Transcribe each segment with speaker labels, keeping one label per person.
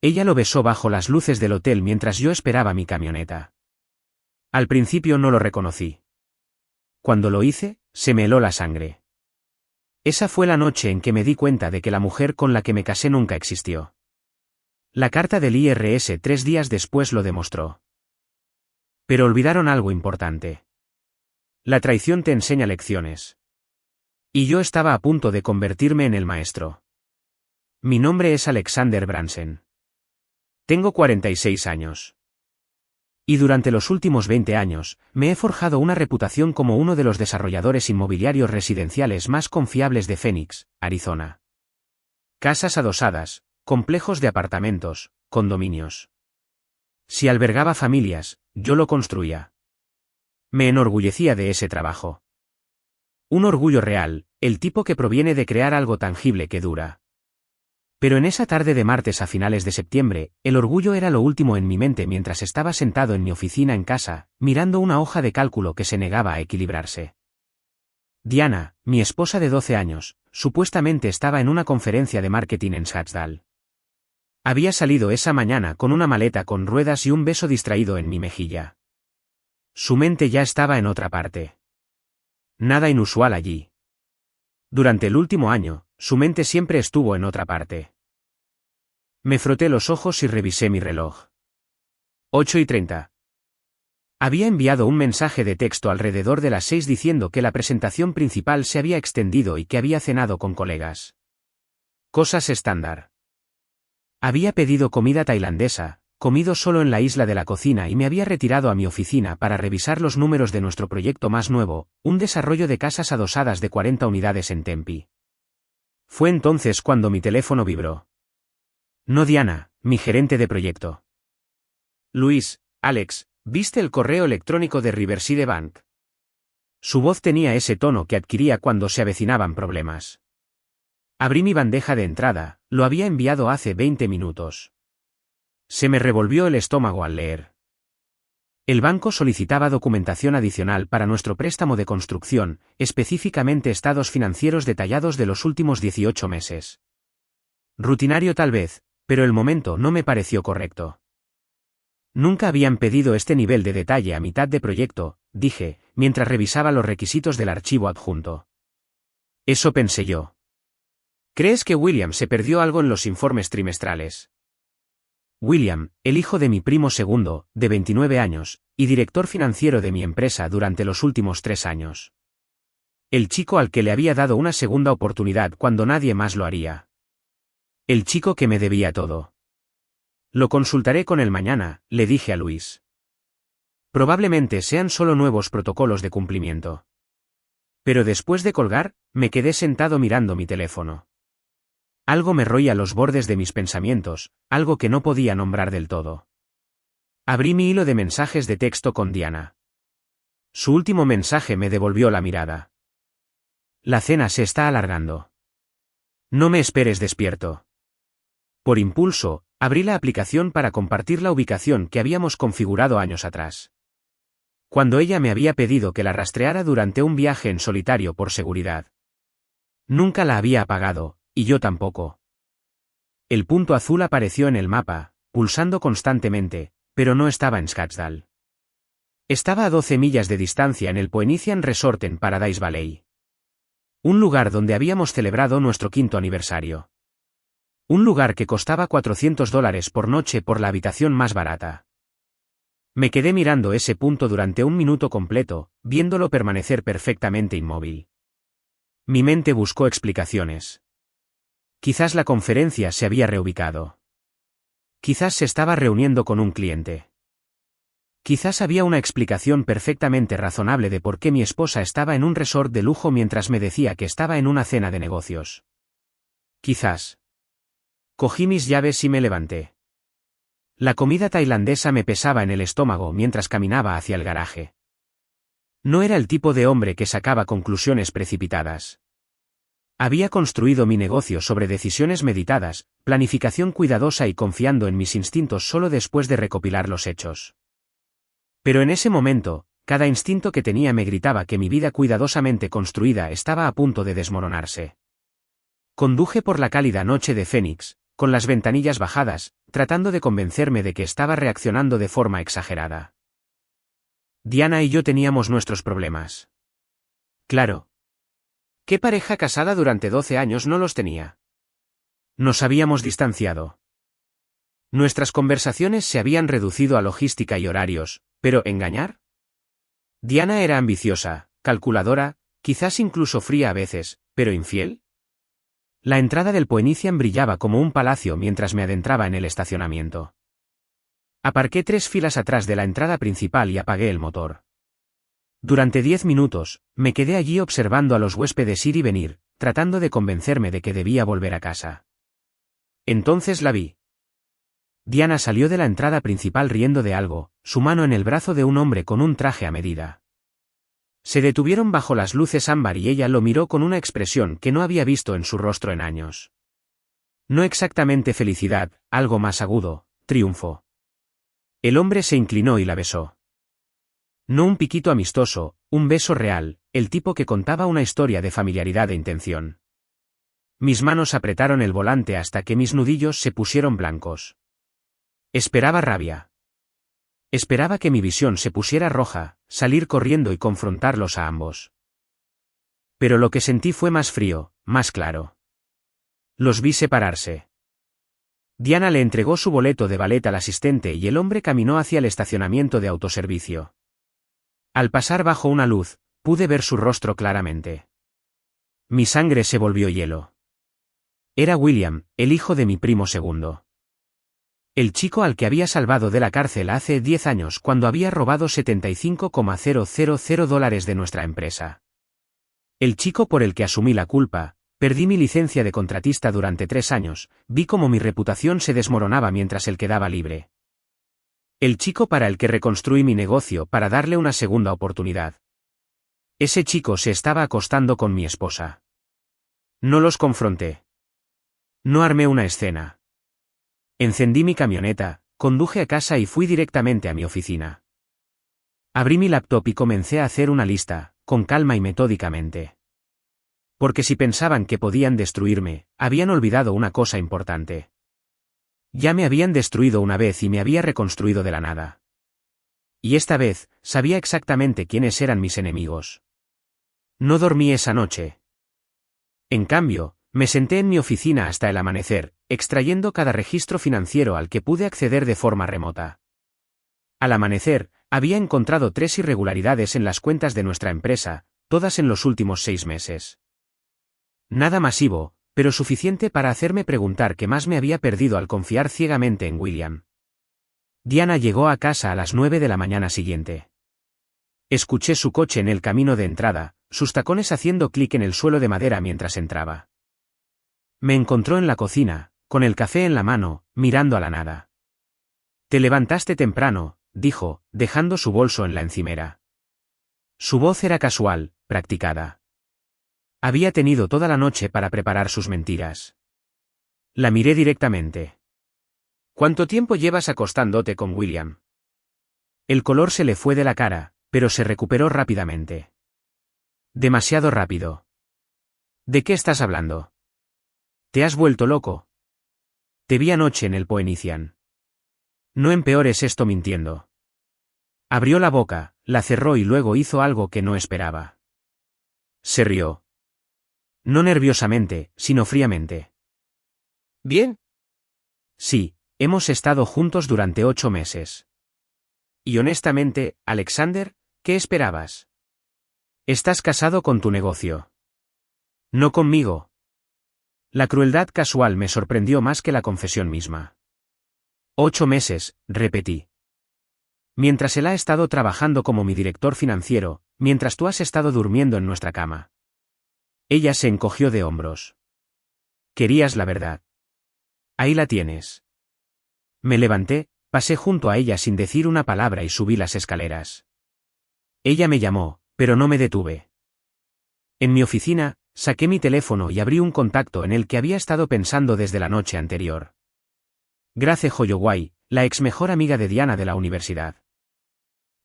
Speaker 1: Ella lo besó bajo las luces del hotel mientras yo esperaba mi camioneta. Al principio no lo reconocí. Cuando lo hice, se me heló la sangre. Esa fue la noche en que me di cuenta de que la mujer con la que me casé nunca existió. La carta del IRS 3 días después lo demostró. Pero olvidaron algo importante. La traición te enseña lecciones. Y yo estaba a punto de convertirme en el maestro. Mi nombre es Alexander Bransen. Tengo 46 años. Y durante los últimos 20 años, me he forjado una reputación como uno de los desarrolladores inmobiliarios residenciales más confiables de Phoenix, Arizona. Casas adosadas, complejos de apartamentos, condominios. Si albergaba familias, yo lo construía. Me enorgullecía de ese trabajo. Un orgullo real, el tipo que proviene de crear algo tangible que dura. Pero en esa tarde de martes a finales de septiembre, el orgullo era lo último en mi mente mientras estaba sentado en mi oficina en casa, mirando una hoja de cálculo que se negaba a equilibrarse. Diana, mi esposa de 12 años, supuestamente estaba en una conferencia de marketing en Scottsdale. Había salido esa mañana con una maleta con ruedas y un beso distraído en mi mejilla. Su mente ya estaba en otra parte. Nada inusual allí. Durante el último año, su mente siempre estuvo en otra parte. Me froté los ojos y revisé mi reloj. 8:30. Había enviado un mensaje de texto alrededor de las 6 diciendo que la presentación principal se había extendido y que había cenado con colegas. Cosas estándar. Había pedido comida tailandesa, comido solo en la isla de la cocina y me había retirado a mi oficina para revisar los números de nuestro proyecto más nuevo, un desarrollo de casas adosadas de 40 unidades en Tempe. Fue entonces cuando mi teléfono vibró. No Diana, mi gerente de proyecto. Luis, Alex, ¿viste el correo electrónico de Riverside Bank? Su voz tenía ese tono que adquiría cuando se avecinaban problemas. Abrí mi bandeja de entrada, lo había enviado hace 20 minutos. Se me revolvió el estómago al leer. El banco solicitaba documentación adicional para nuestro préstamo de construcción, específicamente estados financieros detallados de los últimos 18 meses. Rutinario tal vez, pero el momento no me pareció correcto. Nunca habían pedido este nivel de detalle a mitad de proyecto, dije, mientras revisaba los requisitos del archivo adjunto. Eso pensé yo. ¿Crees que William se perdió algo en los informes trimestrales? William, el hijo de mi primo segundo, de 29 años, y director financiero de mi empresa durante los últimos 3 años. El chico al que le había dado una segunda oportunidad cuando nadie más lo haría. El chico que me debía todo. Lo consultaré con él mañana, le dije a Luis. Probablemente sean solo nuevos protocolos de cumplimiento. Pero después de colgar, me quedé sentado mirando mi teléfono. Algo me roía los bordes de mis pensamientos, algo que no podía nombrar del todo. Abrí mi hilo de mensajes de texto con Diana. Su último mensaje me devolvió la mirada. La cena se está alargando. No me esperes despierto. Por impulso, abrí la aplicación para compartir la ubicación que habíamos configurado años atrás. Cuando ella me había pedido que la rastreara durante un viaje en solitario por seguridad. Nunca la había apagado. Y yo tampoco. El punto azul apareció en el mapa, pulsando constantemente, pero no estaba en Scottsdale. Estaba a 12 millas de distancia en el Phoenician Resort en Paradise Valley. Un lugar donde habíamos celebrado nuestro 5º aniversario. Un lugar que costaba $400 por noche por la habitación más barata. Me quedé mirando ese punto durante un minuto completo, viéndolo permanecer perfectamente inmóvil. Mi mente buscó explicaciones. Quizás la conferencia se había reubicado. Quizás se estaba reuniendo con un cliente. Quizás había una explicación perfectamente razonable de por qué mi esposa estaba en un resort de lujo mientras me decía que estaba en una cena de negocios. Quizás. Cogí mis llaves y me levanté. La comida tailandesa me pesaba en el estómago mientras caminaba hacia el garaje. No era el tipo de hombre que sacaba conclusiones precipitadas. Había construido mi negocio sobre decisiones meditadas, planificación cuidadosa y confiando en mis instintos solo después de recopilar los hechos. Pero en ese momento, cada instinto que tenía me gritaba que mi vida cuidadosamente construida estaba a punto de desmoronarse. Conduje por la cálida noche de Phoenix, con las ventanillas bajadas, tratando de convencerme de que estaba reaccionando de forma exagerada. Diana y yo teníamos nuestros problemas. Claro. ¿Qué pareja casada durante 12 años no los tenía? Nos habíamos distanciado. Nuestras conversaciones se habían reducido a logística y horarios, pero ¿engañar? Diana era ambiciosa, calculadora, quizás incluso fría a veces, pero infiel. La entrada del Phoenician brillaba como un palacio mientras me adentraba en el estacionamiento. Aparqué 3 filas atrás de la entrada principal y apagué el motor. Durante 10 minutos, me quedé allí observando a los huéspedes ir y venir, tratando de convencerme de que debía volver a casa. Entonces la vi. Diana salió de la entrada principal riendo de algo, su mano en el brazo de un hombre con un traje a medida. Se detuvieron bajo las luces ámbar y ella lo miró con una expresión que no había visto en su rostro en años. No exactamente felicidad, algo más agudo, triunfo. El hombre se inclinó y la besó. No un piquito amistoso, un beso real, el tipo que contaba una historia de familiaridad e intención. Mis manos apretaron el volante hasta que mis nudillos se pusieron blancos. Esperaba rabia. Esperaba que mi visión se pusiera roja, salir corriendo y confrontarlos a ambos. Pero lo que sentí fue más frío, más claro. Los vi separarse. Diana le entregó su boleto de ballet al asistente y el hombre caminó hacia el estacionamiento de autoservicio. Al pasar bajo una luz, pude ver su rostro claramente. Mi sangre se volvió hielo. Era William, el hijo de mi primo segundo. El chico al que había salvado de la cárcel hace 10 años cuando había robado $75,000 de nuestra empresa. El chico por el que asumí la culpa, perdí mi licencia de contratista durante 3 años, vi cómo mi reputación se desmoronaba mientras él quedaba libre. El chico para el que reconstruí mi negocio para darle una segunda oportunidad. Ese chico se estaba acostando con mi esposa. No los confronté. No armé una escena. Encendí mi camioneta, conduje a casa y fui directamente a mi oficina. Abrí mi laptop y comencé a hacer una lista, con calma y metódicamente. Porque si pensaban que podían destruirme, habían olvidado una cosa importante. Ya me habían destruido una vez y me había reconstruido de la nada. Y esta vez, sabía exactamente quiénes eran mis enemigos. No dormí esa noche. En cambio, me senté en mi oficina hasta el amanecer, extrayendo cada registro financiero al que pude acceder de forma remota. Al amanecer, había encontrado 3 irregularidades en las cuentas de nuestra empresa, todas en los últimos 6 meses. Nada masivo, pero suficiente para hacerme preguntar qué más me había perdido al confiar ciegamente en William. Diana llegó a casa a las 9 de la mañana siguiente. Escuché su coche en el camino de entrada, sus tacones haciendo clic en el suelo de madera mientras entraba. Me encontró en la cocina, con el café en la mano, mirando a la nada. «Te levantaste temprano», dijo, dejando su bolso en la encimera. Su voz era casual, practicada. Había tenido toda la noche para preparar sus mentiras. La miré directamente. «¿Cuánto tiempo llevas acostándote con William?» El color se le fue de la cara, pero se recuperó rápidamente. «Demasiado rápido». «¿De qué estás hablando? ¿Te has vuelto loco?» «Te vi anoche en el Phoenician». «No empeores esto mintiendo». Abrió la boca, la cerró y luego hizo algo que no esperaba. Se rió. No nerviosamente, sino fríamente. «¿Bien?» «Sí, hemos estado juntos durante 8 meses. Y honestamente, Alexander, ¿qué esperabas? Estás casado con tu negocio. No conmigo». La crueldad casual me sorprendió más que la confesión misma. 8 meses, repetí. Mientras él ha estado trabajando como mi director financiero, mientras tú has estado durmiendo en nuestra cama. Ella se encogió de hombros. Querías la verdad. Ahí la tienes. Me levanté, pasé junto a ella sin decir una palabra y subí las escaleras. Ella me llamó, pero no me detuve. En mi oficina, saqué mi teléfono y abrí un contacto en el que había estado pensando desde la noche anterior. Grace Holloway, la ex mejor amiga de Diana de la universidad.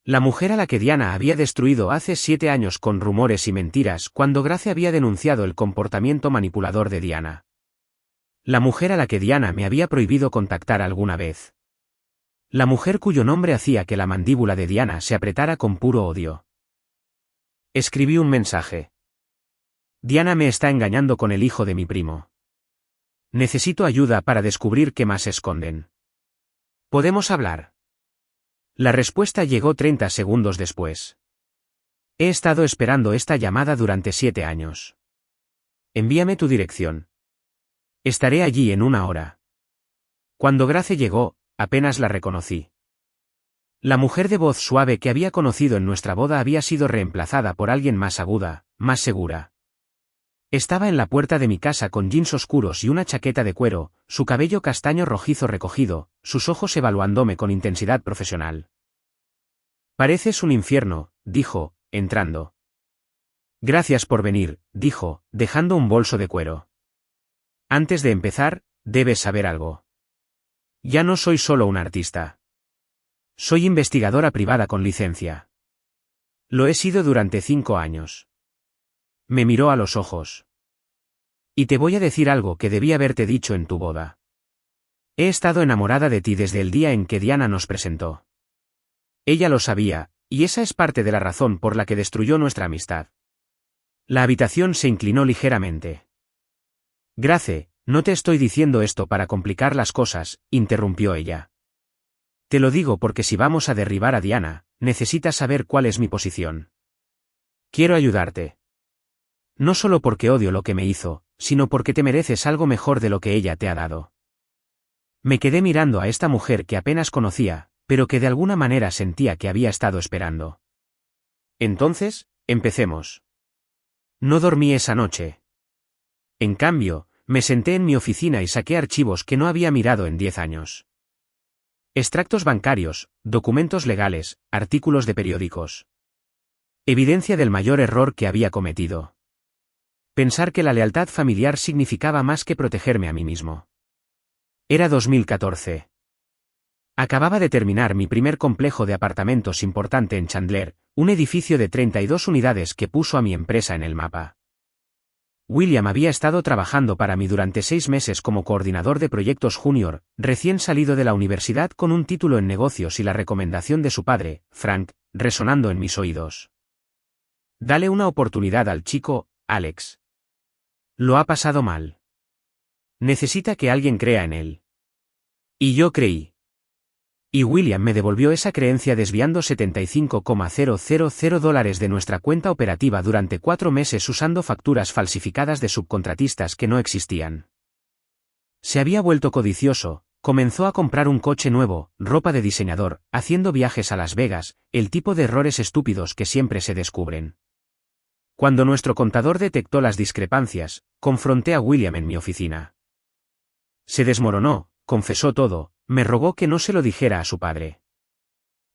Speaker 1: La mujer a la que Diana había destruido hace 7 años con rumores y mentiras cuando Grace había denunciado el comportamiento manipulador de Diana. La mujer a la que Diana me había prohibido contactar alguna vez. La mujer cuyo nombre hacía que la mandíbula de Diana se apretara con puro odio. Escribí un mensaje. Diana me está engañando con el hijo de mi primo. Necesito ayuda para descubrir qué más esconden. ¿Podemos hablar? La respuesta llegó 30 segundos después. He estado esperando esta llamada durante 7 años. Envíame tu dirección. Estaré allí en 1 hora. Cuando Grace llegó, apenas la reconocí. La mujer de voz suave que había conocido en nuestra boda había sido reemplazada por alguien más aguda, más segura. Estaba en la puerta de mi casa con jeans oscuros y una chaqueta de cuero, su cabello castaño rojizo recogido, sus ojos evaluándome con intensidad profesional. Pareces un infierno, dijo, entrando. Gracias por venir, dijo, dejando un bolso de cuero. Antes de empezar, debes saber algo. Ya no soy solo un artista. Soy investigadora privada con licencia. Lo he sido durante 5 años. Me miró a los ojos. Y te voy a decir algo que debí haberte dicho en tu boda. He estado enamorada de ti desde el día en que Diana nos presentó. Ella lo sabía, y esa es parte de la razón por la que destruyó nuestra amistad. La habitación se inclinó ligeramente. Grace, no te estoy diciendo esto para complicar las cosas, interrumpió ella. Te lo digo porque si vamos a derribar a Diana, necesitas saber cuál es mi posición. Quiero ayudarte. No solo porque odio lo que me hizo, sino porque te mereces algo mejor de lo que ella te ha dado. Me quedé mirando a esta mujer que apenas conocía, pero que de alguna manera sentía que había estado esperando. Entonces, empecemos. No dormí esa noche. En cambio, me senté en mi oficina y saqué archivos que no había mirado en 10 años. Extractos bancarios, documentos legales, artículos de periódicos. Evidencia del mayor error que había cometido. Pensar que la lealtad familiar significaba más que protegerme a mí mismo. Era 2014. Acababa de terminar mi primer complejo de apartamentos importante en Chandler, un edificio de 32 unidades que puso a mi empresa en el mapa. William había estado trabajando para mí durante 6 meses como coordinador de proyectos junior, recién salido de la universidad con un título en negocios y la recomendación de su padre, Frank, resonando en mis oídos. Dale una oportunidad al chico, Alex. Lo ha pasado mal. Necesita que alguien crea en él. Y yo creí. Y William me devolvió esa creencia desviando $75,000 de nuestra cuenta operativa durante 4 meses usando facturas falsificadas de subcontratistas que no existían. Se había vuelto codicioso, comenzó a comprar un coche nuevo, ropa de diseñador, haciendo viajes a Las Vegas, el tipo de errores estúpidos que siempre se descubren. Cuando nuestro contador detectó las discrepancias, confronté a William en mi oficina. Se desmoronó, confesó todo, me rogó que no se lo dijera a su padre.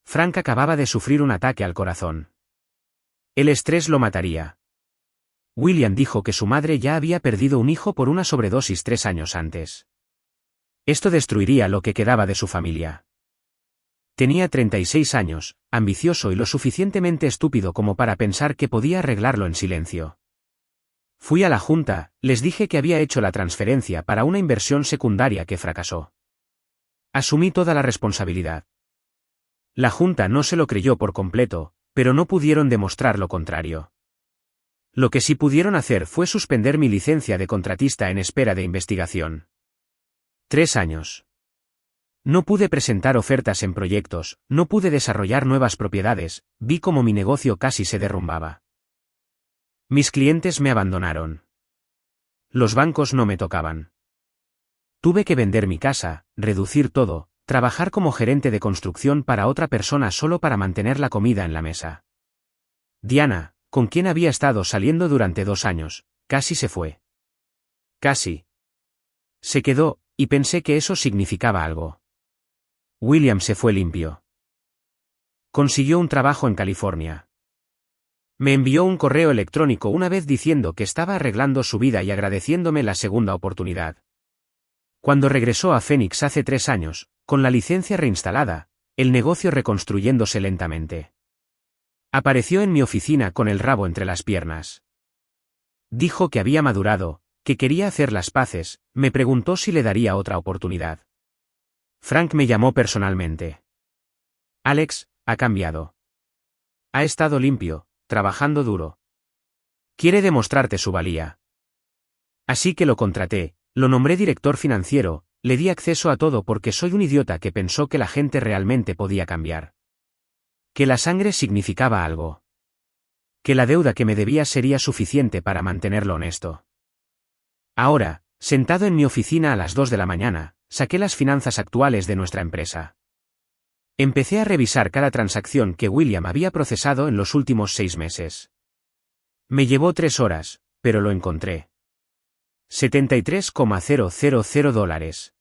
Speaker 1: Frank acababa de sufrir un ataque al corazón. El estrés lo mataría. William dijo que su madre ya había perdido un hijo por una sobredosis 3 años antes. Esto destruiría lo que quedaba de su familia. Tenía 36 años, ambicioso y lo suficientemente estúpido como para pensar que podía arreglarlo en silencio. Fui a la junta, les dije que había hecho la transferencia para una inversión secundaria que fracasó. Asumí toda la responsabilidad. La junta no se lo creyó por completo, pero no pudieron demostrar lo contrario. Lo que sí pudieron hacer fue suspender mi licencia de contratista en espera de investigación. 3 años. No pude presentar ofertas en proyectos, no pude desarrollar nuevas propiedades, vi cómo mi negocio casi se derrumbaba. Mis clientes me abandonaron. Los bancos no me tocaban. Tuve que vender mi casa, reducir todo, trabajar como gerente de construcción para otra persona solo para mantener la comida en la mesa. Diana, con quien había estado saliendo durante 2 años, casi se fue. Casi. Se quedó, y pensé que eso significaba algo. William se fue limpio. Consiguió un trabajo en California. Me envió un correo electrónico una vez diciendo que estaba arreglando su vida y agradeciéndome la segunda oportunidad. Cuando regresó a Phoenix hace 3 años, con la licencia reinstalada, el negocio reconstruyéndose lentamente. Apareció en mi oficina con el rabo entre las piernas. Dijo que había madurado, que quería hacer las paces, me preguntó si le daría otra oportunidad. Frank me llamó personalmente. Alex, ha cambiado. Ha estado limpio, trabajando duro. Quiere demostrarte su valía. Así que lo contraté, lo nombré director financiero, le di acceso a todo porque soy un idiota que pensó que la gente realmente podía cambiar. Que la sangre significaba algo. Que la deuda que me debía sería suficiente para mantenerlo honesto. Ahora, sentado en mi oficina a las 2 de la mañana, saqué las finanzas actuales de nuestra empresa. Empecé a revisar cada transacción que William había procesado en los últimos 6 meses. Me llevó 3 horas, pero lo encontré. $73,000.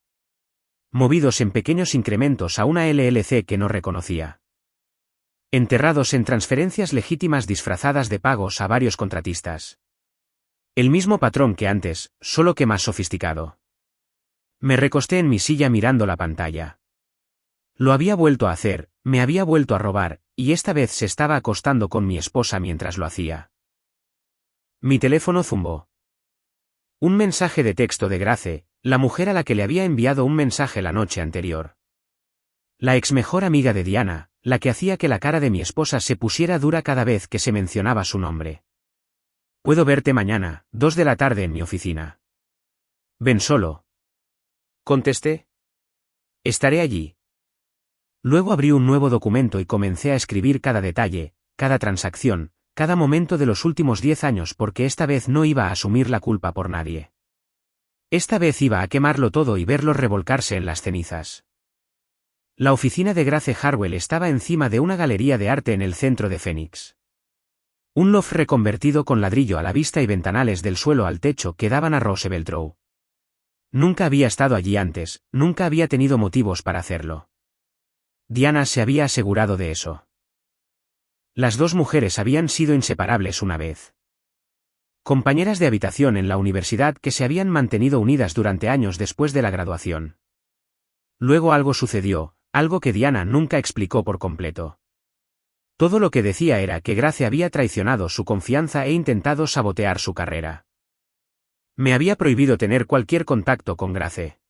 Speaker 1: Movidos en pequeños incrementos a una LLC que no reconocía. Enterrados en transferencias legítimas disfrazadas de pagos a varios contratistas. El mismo patrón que antes, solo que más sofisticado. Me recosté en mi silla mirando la pantalla. Lo había vuelto a hacer, me había vuelto a robar, y esta vez se estaba acostando con mi esposa mientras lo hacía. Mi teléfono zumbó. Un mensaje de texto de Grace, la mujer a la que le había enviado un mensaje la noche anterior. La ex mejor amiga de Diana, la que hacía que la cara de mi esposa se pusiera dura cada vez que se mencionaba su nombre. Puedo verte mañana, 2 de la tarde en mi oficina. Ven solo. Contesté. Estaré allí. Luego abrí un nuevo documento y comencé a escribir cada detalle, cada transacción, cada momento de los últimos 10 años porque esta vez no iba a asumir la culpa por nadie. Esta vez iba a quemarlo todo y verlo revolcarse en las cenizas. La oficina de Grace Harwell estaba encima de una galería de arte en el centro de Phoenix. Un loft reconvertido con ladrillo a la vista y ventanales del suelo al techo que daban a Roosevelt Row. Nunca había estado allí antes, nunca había tenido motivos para hacerlo. Diana se había asegurado de eso. Las dos mujeres habían sido inseparables una vez. Compañeras de habitación en la universidad que se habían mantenido unidas durante años después de la graduación. Luego algo sucedió, algo que Diana nunca explicó por completo. Todo lo que decía era que Grace había traicionado su confianza e intentado sabotear su carrera. Me había prohibido tener cualquier contacto con Grace.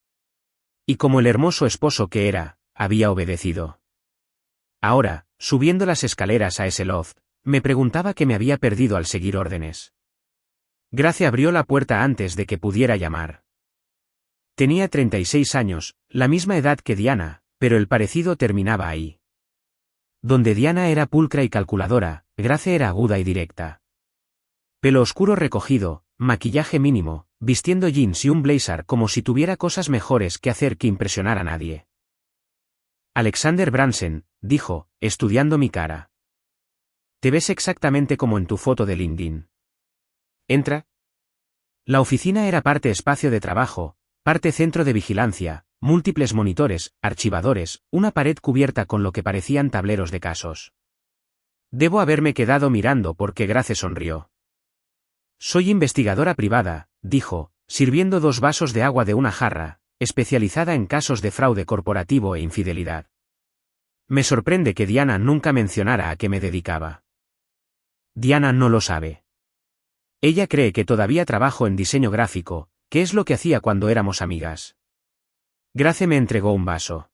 Speaker 1: Y como el hermoso esposo que era, había obedecido. Ahora, subiendo las escaleras a ese loft, me preguntaba qué me había perdido al seguir órdenes. Grace abrió la puerta antes de que pudiera llamar. Tenía 36 años, la misma edad que Diana, pero el parecido terminaba ahí. Donde Diana era pulcra y calculadora, Grace era aguda y directa. Pelo oscuro recogido, maquillaje mínimo, vistiendo jeans y un blazer como si tuviera cosas mejores que hacer que impresionar a nadie. Alexander Branson, dijo, estudiando mi cara. Te ves exactamente como en tu foto de LinkedIn. Entra. La oficina era parte espacio de trabajo, parte centro de vigilancia, múltiples monitores, archivadores, una pared cubierta con lo que parecían tableros de casos. Debo haberme quedado mirando porque Grace sonrió. Soy investigadora privada, dijo, sirviendo 2 vasos de agua de una jarra, especializada en casos de fraude corporativo e infidelidad. Me sorprende que Diana nunca mencionara a qué me dedicaba. Diana no lo sabe. Ella cree que todavía trabajo en diseño gráfico, que es lo que hacía cuando éramos amigas. Grace me entregó un vaso.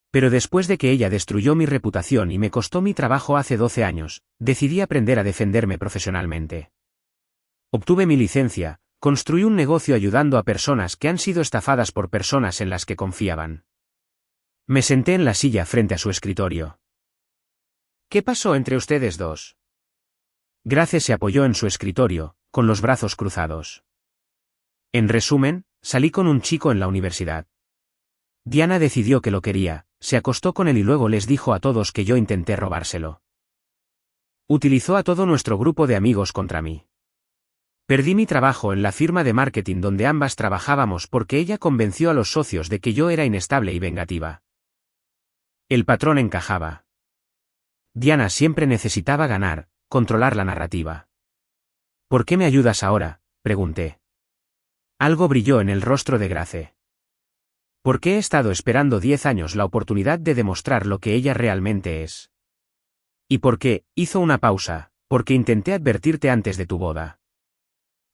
Speaker 1: Pero después de que ella destruyó mi reputación y me costó mi trabajo hace 12 años, decidí aprender a defenderme profesionalmente. Obtuve mi licencia, construí un negocio ayudando a personas que han sido estafadas por personas en las que confiaban. Me senté en la silla frente a su escritorio. ¿Qué pasó entre ustedes dos? Grace se apoyó en su escritorio, con los brazos cruzados. En resumen, salí con un chico en la universidad. Diana decidió que lo quería, se acostó con él y luego les dijo a todos que yo intenté robárselo. Utilizó a todo nuestro grupo de amigos contra mí. Perdí mi trabajo en la firma de marketing donde ambas trabajábamos porque ella convenció a los socios de que yo era inestable y vengativa. El patrón encajaba. Diana siempre necesitaba ganar, controlar la narrativa. ¿Por qué me ayudas ahora?, pregunté. Algo brilló en el rostro de Grace. Porque he estado esperando 10 años la oportunidad de demostrar lo que ella realmente es. ¿Y por qué? Hizo una pausa, porque intenté advertirte antes de tu boda.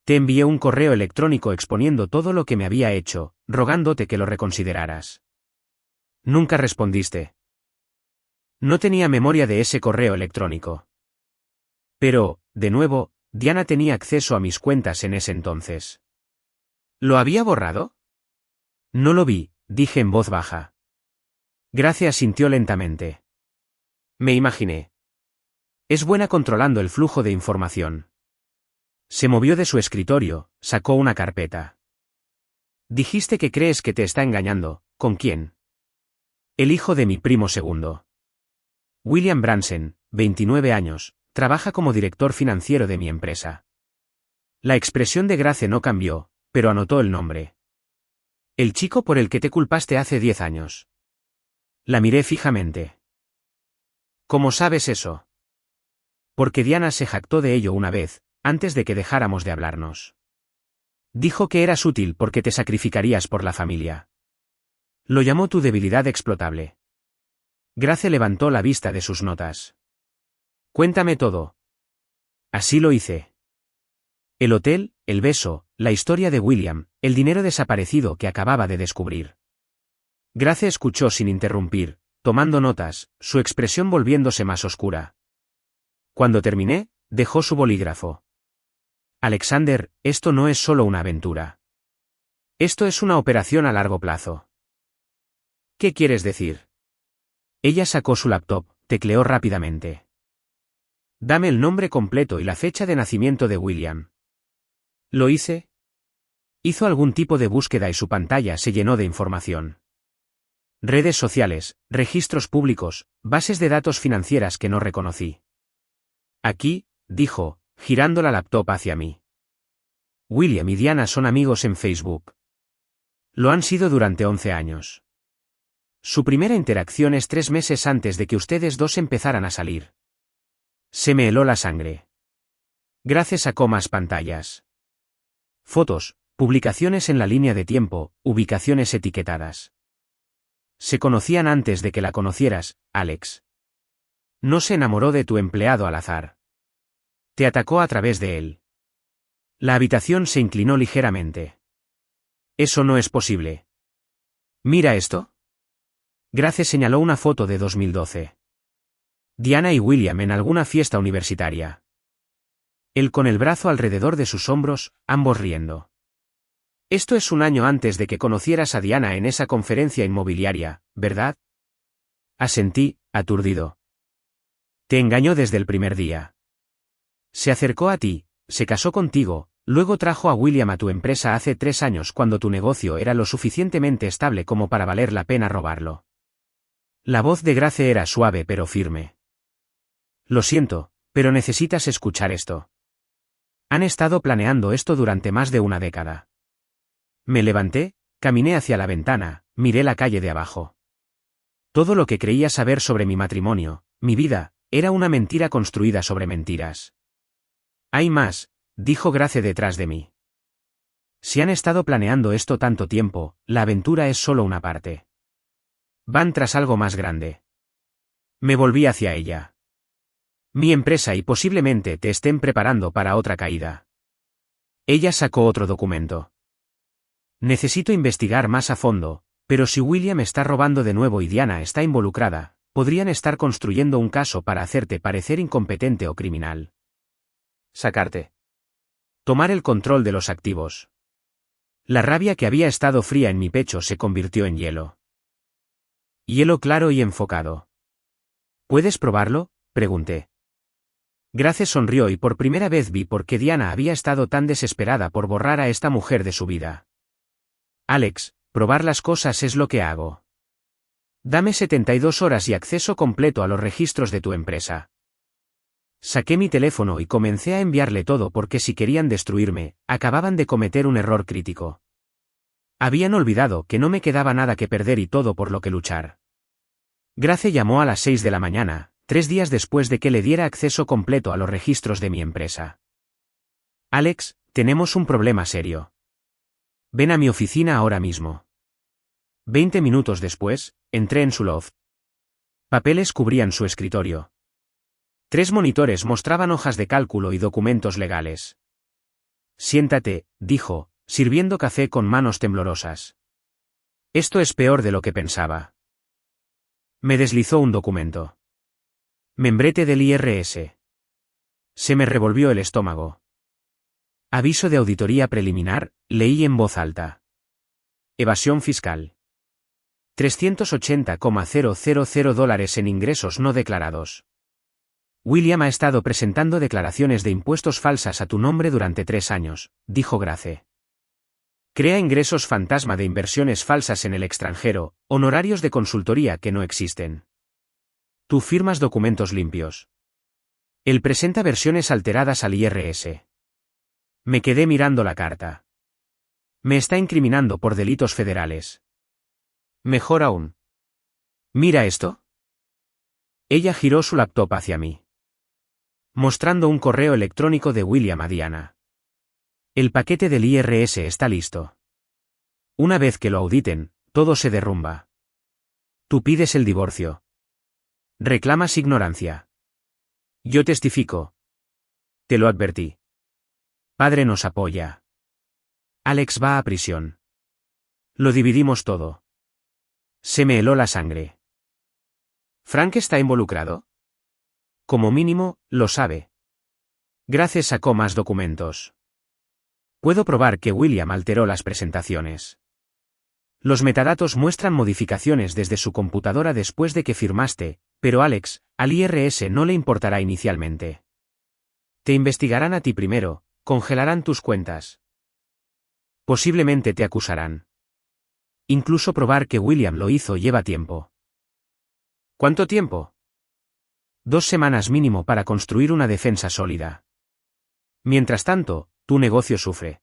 Speaker 1: Te envié un correo electrónico exponiendo todo lo que me había hecho, rogándote que lo reconsideraras. Nunca respondiste. No tenía memoria de ese correo electrónico. Pero, de nuevo, Diana tenía acceso a mis cuentas en ese entonces. ¿Lo había borrado? No lo vi, dije en voz baja. Gracia sintió lentamente. Me imaginé. Es buena controlando el flujo de información. Se movió de su escritorio, sacó una carpeta. Dijiste que crees que te está engañando, ¿con quién? El hijo de mi primo segundo. William Branson, 29 años, trabaja como director financiero de mi empresa. La expresión de Grace no cambió, pero anotó el nombre. El chico por el que te culpaste hace 10 años. La miré fijamente. ¿Cómo sabes eso? Porque Diana se jactó de ello una vez, antes de que dejáramos de hablarnos. Dijo que eras útil porque te sacrificarías por la familia. Lo llamó tu debilidad explotable. Grace levantó la vista de sus notas. Cuéntame todo. Así lo hice. El hotel, el beso, la historia de William, el dinero desaparecido que acababa de descubrir. Grace escuchó sin interrumpir, tomando notas, su expresión volviéndose más oscura. Cuando terminé, dejó su bolígrafo. Alexander, esto no es solo una aventura. Esto es una operación a largo plazo. ¿Qué quieres decir? Ella sacó su laptop, tecleó rápidamente. Dame el nombre completo y la fecha de nacimiento de William. ¿Lo hice? Hizo algún tipo de búsqueda y su pantalla se llenó de información. Redes sociales, registros públicos, bases de datos financieras que no reconocí. Aquí, dijo, girando la laptop hacia mí. William y Diana son amigos en Facebook. Lo han sido durante 11 años. Su primera interacción es 3 meses antes de que ustedes dos empezaran a salir. Se me heló la sangre. Grace sacó más pantallas. Fotos, publicaciones en la línea de tiempo, ubicaciones etiquetadas. Se conocían antes de que la conocieras, Alex. No se enamoró de tu empleado al azar. Te atacó a través de él. La habitación se inclinó ligeramente. Eso no es posible. Mira esto. Grace señaló una foto de 2012. Diana y William en alguna fiesta universitaria. Él con el brazo alrededor de sus hombros, ambos riendo. Esto es un año antes de que conocieras a Diana en esa conferencia inmobiliaria, ¿verdad? Asentí, aturdido. Te engañó desde el primer día. Se acercó a ti, se casó contigo, luego trajo a William a tu empresa hace 3 años cuando tu negocio era lo suficientemente estable como para valer la pena robarlo. La voz de Grace era suave pero firme. Lo siento, pero necesitas escuchar esto. Han estado planeando esto durante más de una década. Me levanté, caminé hacia la ventana, miré la calle de abajo. Todo lo que creía saber sobre mi matrimonio, mi vida, era una mentira construida sobre mentiras. Hay más, dijo Grace detrás de mí. Si han estado planeando esto tanto tiempo, la aventura es solo una parte. Van tras algo más grande. Me volví hacia ella. Mi empresa y posiblemente te estén preparando para otra caída. Ella sacó otro documento. Necesito investigar más a fondo, pero si William está robando de nuevo y Diana está involucrada, podrían estar construyendo un caso para hacerte parecer incompetente o criminal. Sacarte. Tomar el control de los activos. La rabia que había estado fría en mi pecho se convirtió en hielo. Hielo claro y enfocado. ¿Puedes probarlo?, pregunté. Grace sonrió y por primera vez vi por qué Diana había estado tan desesperada por borrar a esta mujer de su vida. Alex, probar las cosas es lo que hago. Dame 72 horas y acceso completo a los registros de tu empresa. Saqué mi teléfono y comencé a enviarle todo porque si querían destruirme, acababan de cometer un error crítico. Habían olvidado que no me quedaba nada que perder y todo por lo que luchar. Grace llamó a las 6 de la mañana, 3 días después de que le diera acceso completo a los registros de mi empresa. Alex, tenemos un problema serio. Ven a mi oficina ahora mismo. 20 minutos después, entré en su loft. Papeles cubrían su escritorio. 3 monitores mostraban hojas de cálculo y documentos legales. Siéntate, dijo, sirviendo café con manos temblorosas. Esto es peor de lo que pensaba. Me deslizó un documento. Membrete del IRS. Se me revolvió el estómago. Aviso de auditoría preliminar, leí en voz alta. Evasión fiscal. 380,000 dólares en ingresos no declarados. William ha estado presentando declaraciones de impuestos falsas a tu nombre durante 3 años, dijo Grace. Crea ingresos fantasma de inversiones falsas en el extranjero, honorarios de consultoría que no existen. Tú firmas documentos limpios. Él presenta versiones alteradas al IRS. Me quedé mirando la carta. Me está incriminando por delitos federales. Mejor aún. ¿Mira esto? Ella giró su laptop hacia mí, mostrando un correo electrónico de William a Diana. El paquete del IRS está listo. Una vez que lo auditen, todo se derrumba. Tú pides el divorcio. Reclamas ignorancia. Yo testifico. Te lo advertí. Padre nos apoya. Alex va a prisión. Lo dividimos todo. Se me heló la sangre. ¿Frank está involucrado? Como mínimo, lo sabe. Grace sacó más documentos. Puedo probar que William alteró las presentaciones. Los metadatos muestran modificaciones desde su computadora después de que firmaste, pero Alex, al IRS no le importará inicialmente. Te investigarán a ti primero, congelarán tus cuentas. Posiblemente te acusarán. Incluso probar que William lo hizo lleva tiempo. ¿Cuánto tiempo? 2 semanas mínimo para construir una defensa sólida. Mientras tanto, tu negocio sufre.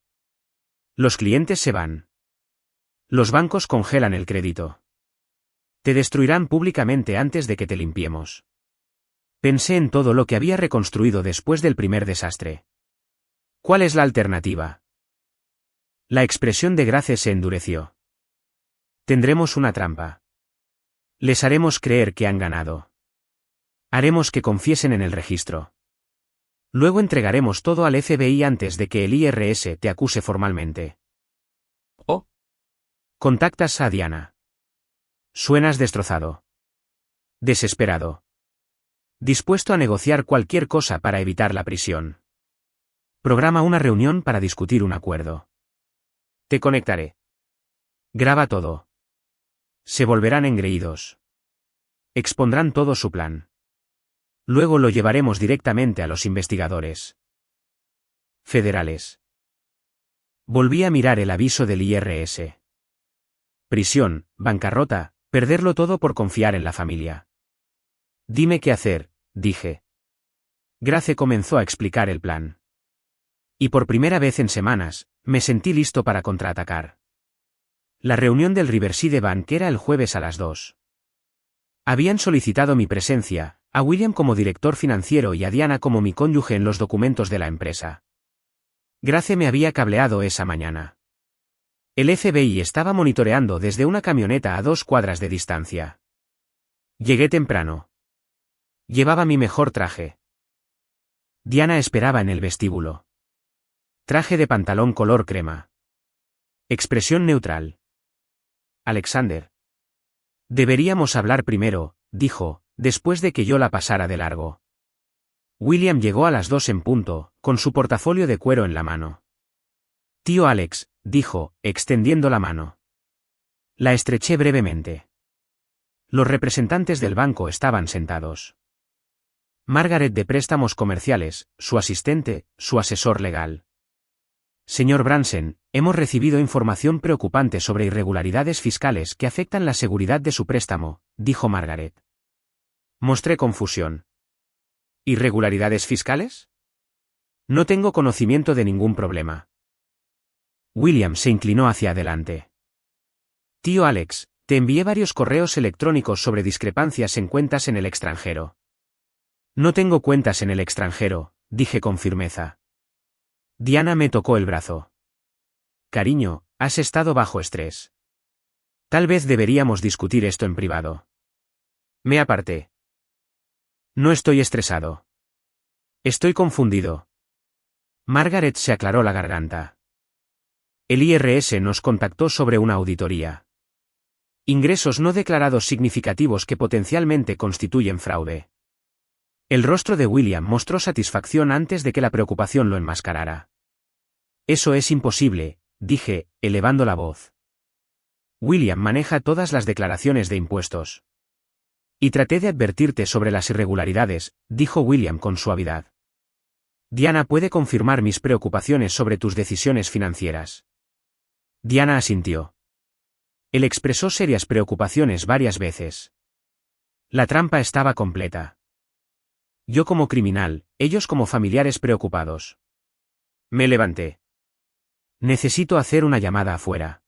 Speaker 1: Los clientes se van. Los bancos congelan el crédito. Te destruirán públicamente antes de que te limpiemos. Pensé en todo lo que había reconstruido después del primer desastre. ¿Cuál es la alternativa? La expresión de Grace se endureció. Tendremos una trampa. Les haremos creer que han ganado. Haremos que confiesen en el registro. Luego entregaremos todo al FBI antes de que el IRS te acuse formalmente. ¿Oh? Contactas a Diana. Suenas destrozado. Desesperado. Dispuesto a negociar cualquier cosa para evitar la prisión. Programa una reunión para discutir un acuerdo. Te conectaré. Graba todo. Se volverán engreídos. Expondrán todo su plan. Luego lo llevaremos directamente a los investigadores federales. Volví a mirar el aviso del IRS. Prisión, bancarrota, perderlo todo por confiar en la familia. Dime qué hacer, dije. Grace comenzó a explicar el plan. Y por primera vez en semanas, me sentí listo para contraatacar. La reunión del Riverside Bank era el jueves a las 2. Habían solicitado mi presencia, a William como director financiero y a Diana como mi cónyuge en los documentos de la empresa. Grace me había cableado esa mañana. El FBI estaba monitoreando desde una camioneta a 2 cuadras de distancia. Llegué temprano. Llevaba mi mejor traje. Diana esperaba en el vestíbulo. Traje de pantalón color crema. Expresión neutral. Alexander. Deberíamos hablar primero, dijo, después de que yo la pasara de largo. William llegó a las 2 en punto, con su portafolio de cuero en la mano. Tío Alex, dijo, extendiendo la mano. La estreché brevemente. Los representantes del banco estaban sentados. Margaret de Préstamos Comerciales, su asistente, su asesor legal. Señor Branson, hemos recibido información preocupante sobre irregularidades fiscales que afectan la seguridad de su préstamo, dijo Margaret. Mostré confusión. ¿Irregularidades fiscales? No tengo conocimiento de ningún problema. William se inclinó hacia adelante. Tío Alex, te envié varios correos electrónicos sobre discrepancias en cuentas en el extranjero. No tengo cuentas en el extranjero, dije con firmeza. Diana me tocó el brazo. Cariño, has estado bajo estrés. Tal vez deberíamos discutir esto en privado. Me aparté. No estoy estresado. Estoy confundido. Margaret se aclaró la garganta. El IRS nos contactó sobre una auditoría. Ingresos no declarados significativos que potencialmente constituyen fraude. El rostro de William mostró satisfacción antes de que la preocupación lo enmascarara. Eso es imposible, dije, elevando la voz. William maneja todas las declaraciones de impuestos. Y traté de advertirte sobre las irregularidades, dijo William con suavidad. Diana puede confirmar mis preocupaciones sobre tus decisiones financieras. Diana asintió. Él expresó serias preocupaciones varias veces. La trampa estaba completa. Yo como criminal, ellos como familiares preocupados. Me levanté. Necesito hacer una llamada afuera.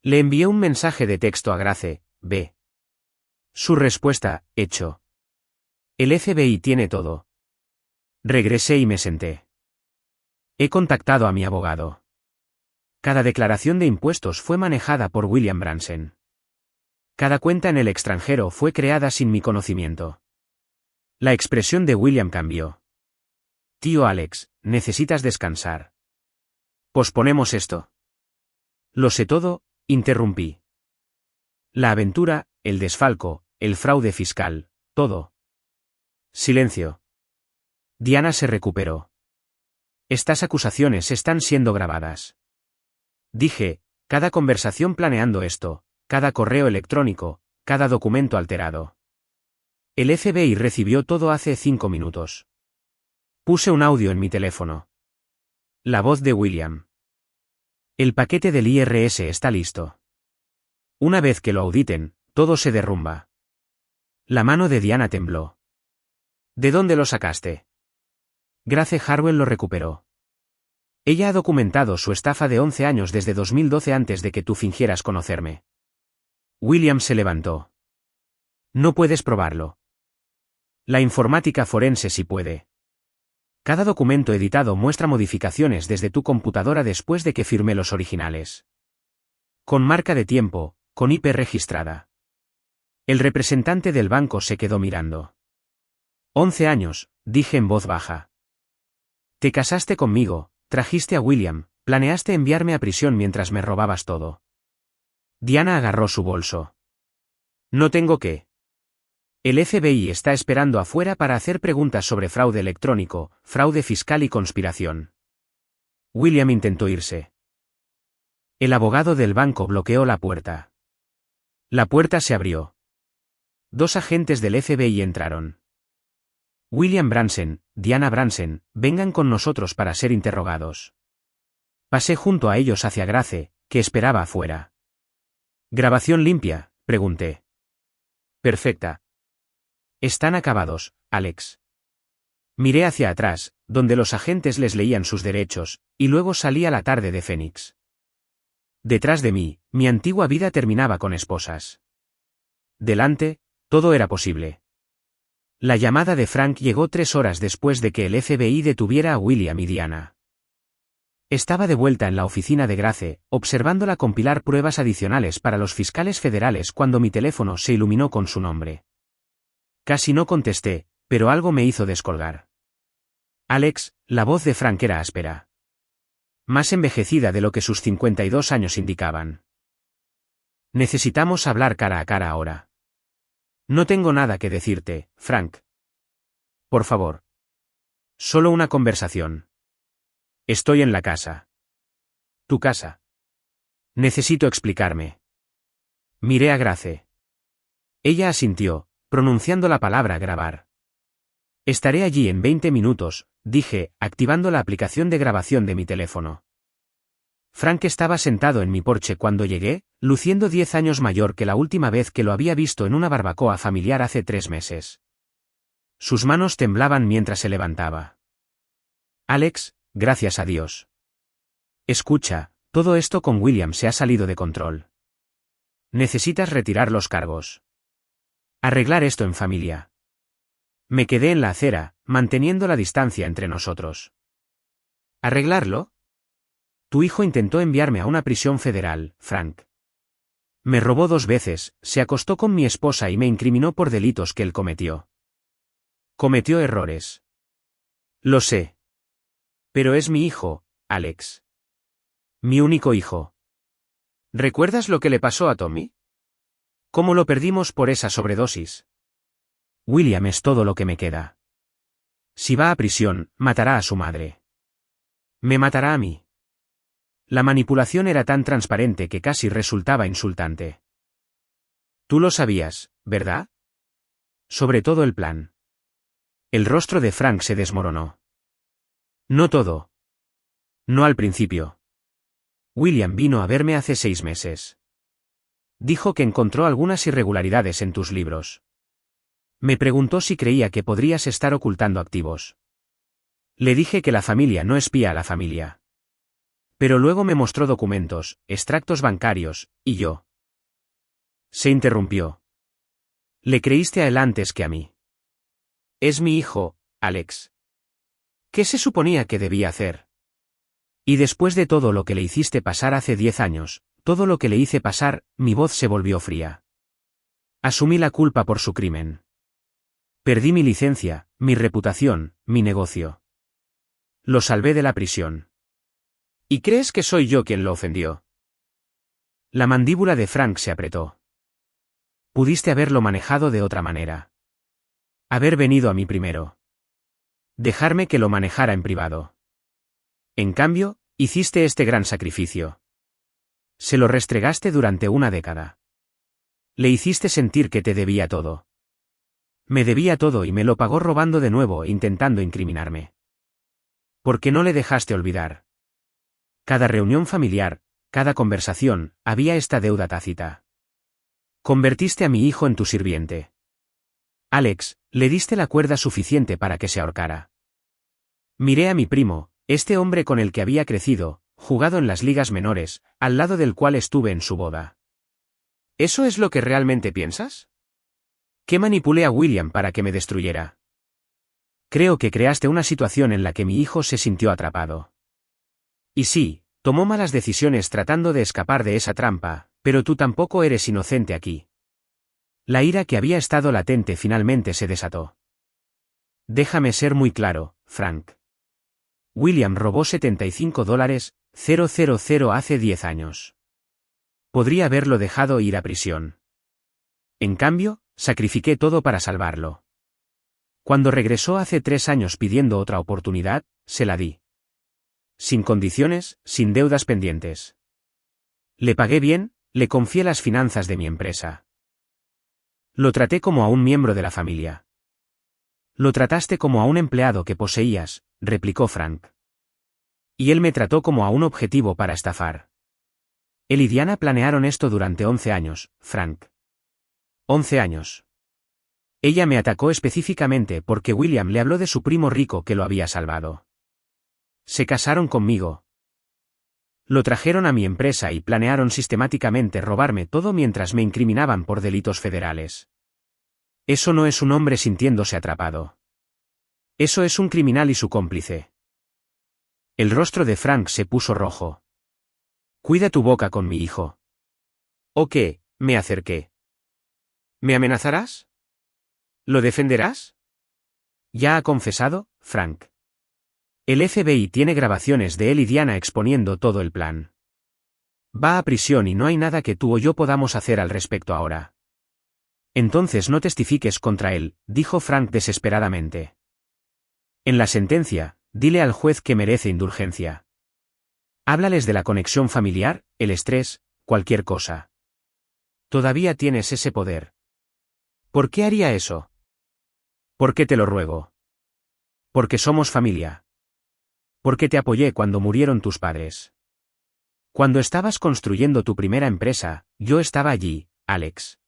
Speaker 1: Le envié un mensaje de texto a Grace, B. Su respuesta, hecho. El FBI tiene todo. Regresé y me senté. He contactado a mi abogado. Cada declaración de impuestos fue manejada por William Branson. Cada cuenta en el extranjero fue creada sin mi conocimiento. La expresión de William cambió. Tío Alex, necesitas descansar. ¿Posponemos esto? Lo sé todo, interrumpí. La aventura, el desfalco, el fraude fiscal, todo. Silencio. Diana se recuperó. Estas acusaciones están siendo grabadas. Dije, cada conversación planeando esto, cada correo electrónico, cada documento alterado. El FBI recibió todo hace 5 minutos. Puse un audio en mi teléfono. La voz de William. El paquete del IRS está listo. Una vez que lo auditen, todo se derrumba. La mano de Diana tembló. ¿De dónde lo sacaste? Grace Harwell lo recuperó. Ella ha documentado su estafa de 11 años desde 2012 antes de que tú fingieras conocerme. William se levantó. No puedes probarlo. La informática forense sí puede. Cada documento editado muestra modificaciones desde tu computadora después de que firmé los originales. Con marca de tiempo, con IP registrada. El representante del banco se quedó mirando. 11 años, dije en voz baja. Te casaste conmigo, trajiste a William, planeaste enviarme a prisión mientras me robabas todo. Diana agarró su bolso. No tengo que. El FBI está esperando afuera para hacer preguntas sobre fraude electrónico, fraude fiscal y conspiración. William intentó irse. El abogado del banco bloqueó la puerta. La puerta se abrió. 2 agentes del FBI entraron. William Branson, Diana Branson, vengan con nosotros para ser interrogados. Pasé junto a ellos hacia Grace, que esperaba afuera. ¿Grabación limpia?, pregunté. Perfecta. Están acabados, Alex. Miré hacia atrás, donde los agentes les leían sus derechos, y luego salí a la tarde de Phoenix. Detrás de mí, mi antigua vida terminaba con esposas. Delante, todo era posible. La llamada de Frank llegó 3 horas después de que el FBI detuviera a William y Diana. Estaba de vuelta en la oficina de Grace, observándola compilar pruebas adicionales para los fiscales federales cuando mi teléfono se iluminó con su nombre. Casi no contesté, pero algo me hizo descolgar. Alex, la voz de Frank era áspera. Más envejecida de lo que sus 52 años indicaban. Necesitamos hablar cara a cara ahora. No tengo nada que decirte, Frank. Por favor. Solo una conversación. Estoy en la casa. ¿Tu casa? Necesito explicarme. Miré a Grace. Ella asintió, pronunciando la palabra grabar. Estaré allí en 20 minutos, dije, activando la aplicación de grabación de mi teléfono. Frank estaba sentado en mi porche cuando llegué, luciendo 10 años mayor que la última vez que lo había visto en una barbacoa familiar hace 3 meses. Sus manos temblaban mientras se levantaba. Alex, gracias a Dios. Escucha, todo esto con William se ha salido de control. Necesitas retirar los cargos. Arreglar esto en familia. Me quedé en la acera, manteniendo la distancia entre nosotros. ¿Arreglarlo? Tu hijo intentó enviarme a una prisión federal, Frank. Me robó 2 veces, se acostó con mi esposa y me incriminó por delitos que él cometió. Cometió errores. Lo sé. Pero es mi hijo, Alex. Mi único hijo. ¿Recuerdas lo que le pasó a Tommy? ¿Cómo lo perdimos por esa sobredosis? William es todo lo que me queda. Si va a prisión, matará a su madre. Me matará a mí. La manipulación era tan transparente que casi resultaba insultante. Tú lo sabías, ¿verdad? Sobre todo el plan. El rostro de Frank se desmoronó. No todo. No al principio. William vino a verme hace 6 meses. Dijo que encontró algunas irregularidades en tus libros. Me preguntó si creía que podrías estar ocultando activos. Le dije que la familia no espía a la familia. Pero luego me mostró documentos, extractos bancarios, y yo. Se interrumpió. Le creíste a él antes que a mí. Es mi hijo, Alex. ¿Qué se suponía que debía hacer? Y después de todo lo que le hiciste pasar hace 10 años, todo lo que le hice pasar, mi voz se volvió fría. Asumí la culpa por su crimen. Perdí mi licencia, mi reputación, mi negocio. Lo salvé de la prisión. ¿Y crees que soy yo quien lo ofendió? La mandíbula de Frank se apretó. Pudiste haberlo manejado de otra manera. Haber venido a mí primero. Dejarme que lo manejara en privado. En cambio, hiciste este gran sacrificio. Se lo restregaste durante una década. Le hiciste sentir que te debía todo. Me debía todo y me lo pagó robando de nuevo e intentando incriminarme. ¿Por qué no le dejaste olvidar? Cada reunión familiar, cada conversación, había esta deuda tácita. Convertiste a mi hijo en tu sirviente. Alex, le diste la cuerda suficiente para que se ahorcara. Miré a mi primo, este hombre con el que había crecido, jugado en las ligas menores, al lado del cual estuve en su boda. ¿Eso es lo que realmente piensas? ¿Qué manipulé a William para que me destruyera? Creo que creaste una situación en la que mi hijo se sintió atrapado. Y sí, tomó malas decisiones tratando de escapar de esa trampa, pero tú tampoco eres inocente aquí. La ira que había estado latente finalmente se desató. Déjame ser muy claro, Frank. William robó $75,000 hace 10 años. Podría haberlo dejado ir a prisión. En cambio, sacrifiqué todo para salvarlo. Cuando regresó hace 3 años pidiendo otra oportunidad, se la di. Sin condiciones, sin deudas pendientes. Le pagué bien, le confié las finanzas de mi empresa. Lo traté como a un miembro de la familia. Lo trataste como a un empleado que poseías, replicó Frank. Y él me trató como a un objetivo para estafar. Él y Diana planearon esto durante 11 años, Frank. 11 años. Ella me atacó específicamente porque William le habló de su primo rico que lo había salvado. Se casaron conmigo. Lo trajeron a mi empresa y planearon sistemáticamente robarme todo mientras me incriminaban por delitos federales. Eso no es un hombre sintiéndose atrapado. Eso es un criminal y su cómplice. El rostro de Frank se puso rojo. Cuida tu boca con mi hijo. ¿O qué? Me acerqué. ¿Me amenazarás? ¿Lo defenderás? ¿Ya ha confesado, Frank? El FBI tiene grabaciones de él y Diana exponiendo todo el plan. Va a prisión y no hay nada que tú o yo podamos hacer al respecto ahora. Entonces no testifiques contra él, dijo Frank desesperadamente. En la sentencia, dile al juez que merece indulgencia. Háblales de la conexión familiar, el estrés, cualquier cosa. Todavía tienes ese poder. ¿Por qué haría eso? ¿Por qué te lo ruego? Porque somos familia. Porque te apoyé cuando murieron tus padres. Cuando estabas construyendo tu primera empresa, yo estaba allí, Alex.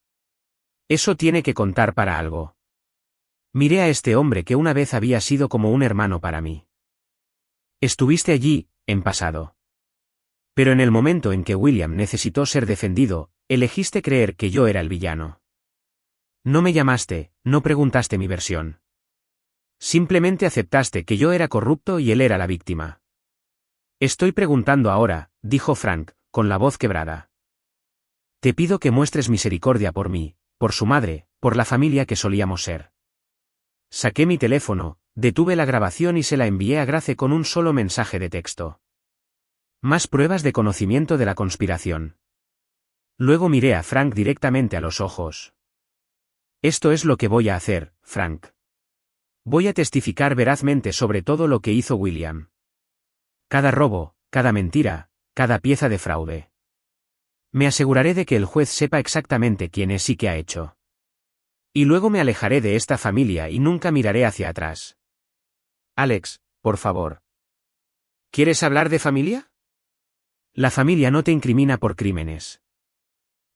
Speaker 1: Eso tiene que contar para algo. Miré a este hombre que una vez había sido como un hermano para mí. Estuviste allí, en pasado. Pero en el momento en que William necesitó ser defendido, elegiste creer que yo era el villano. No me llamaste, no preguntaste mi versión. Simplemente aceptaste que yo era corrupto y él era la víctima. Estoy preguntando ahora, dijo Frank, con la voz quebrada. Te pido que muestres misericordia por mí, por su madre, por la familia que solíamos ser. Saqué mi teléfono, Detuve la grabación y se la envié a Grace con un solo mensaje de texto. Más pruebas de conocimiento de la conspiración. Luego miré a Frank directamente a los ojos. Esto es lo que voy a hacer, Frank. Voy a testificar verazmente sobre todo lo que hizo William. Cada robo, cada mentira, cada pieza de fraude. Me aseguraré de que el juez sepa exactamente quién es y qué ha hecho. Y luego me alejaré de esta familia y nunca miraré hacia atrás. Alex, por favor. ¿Quieres hablar de familia? La familia no te incrimina por crímenes.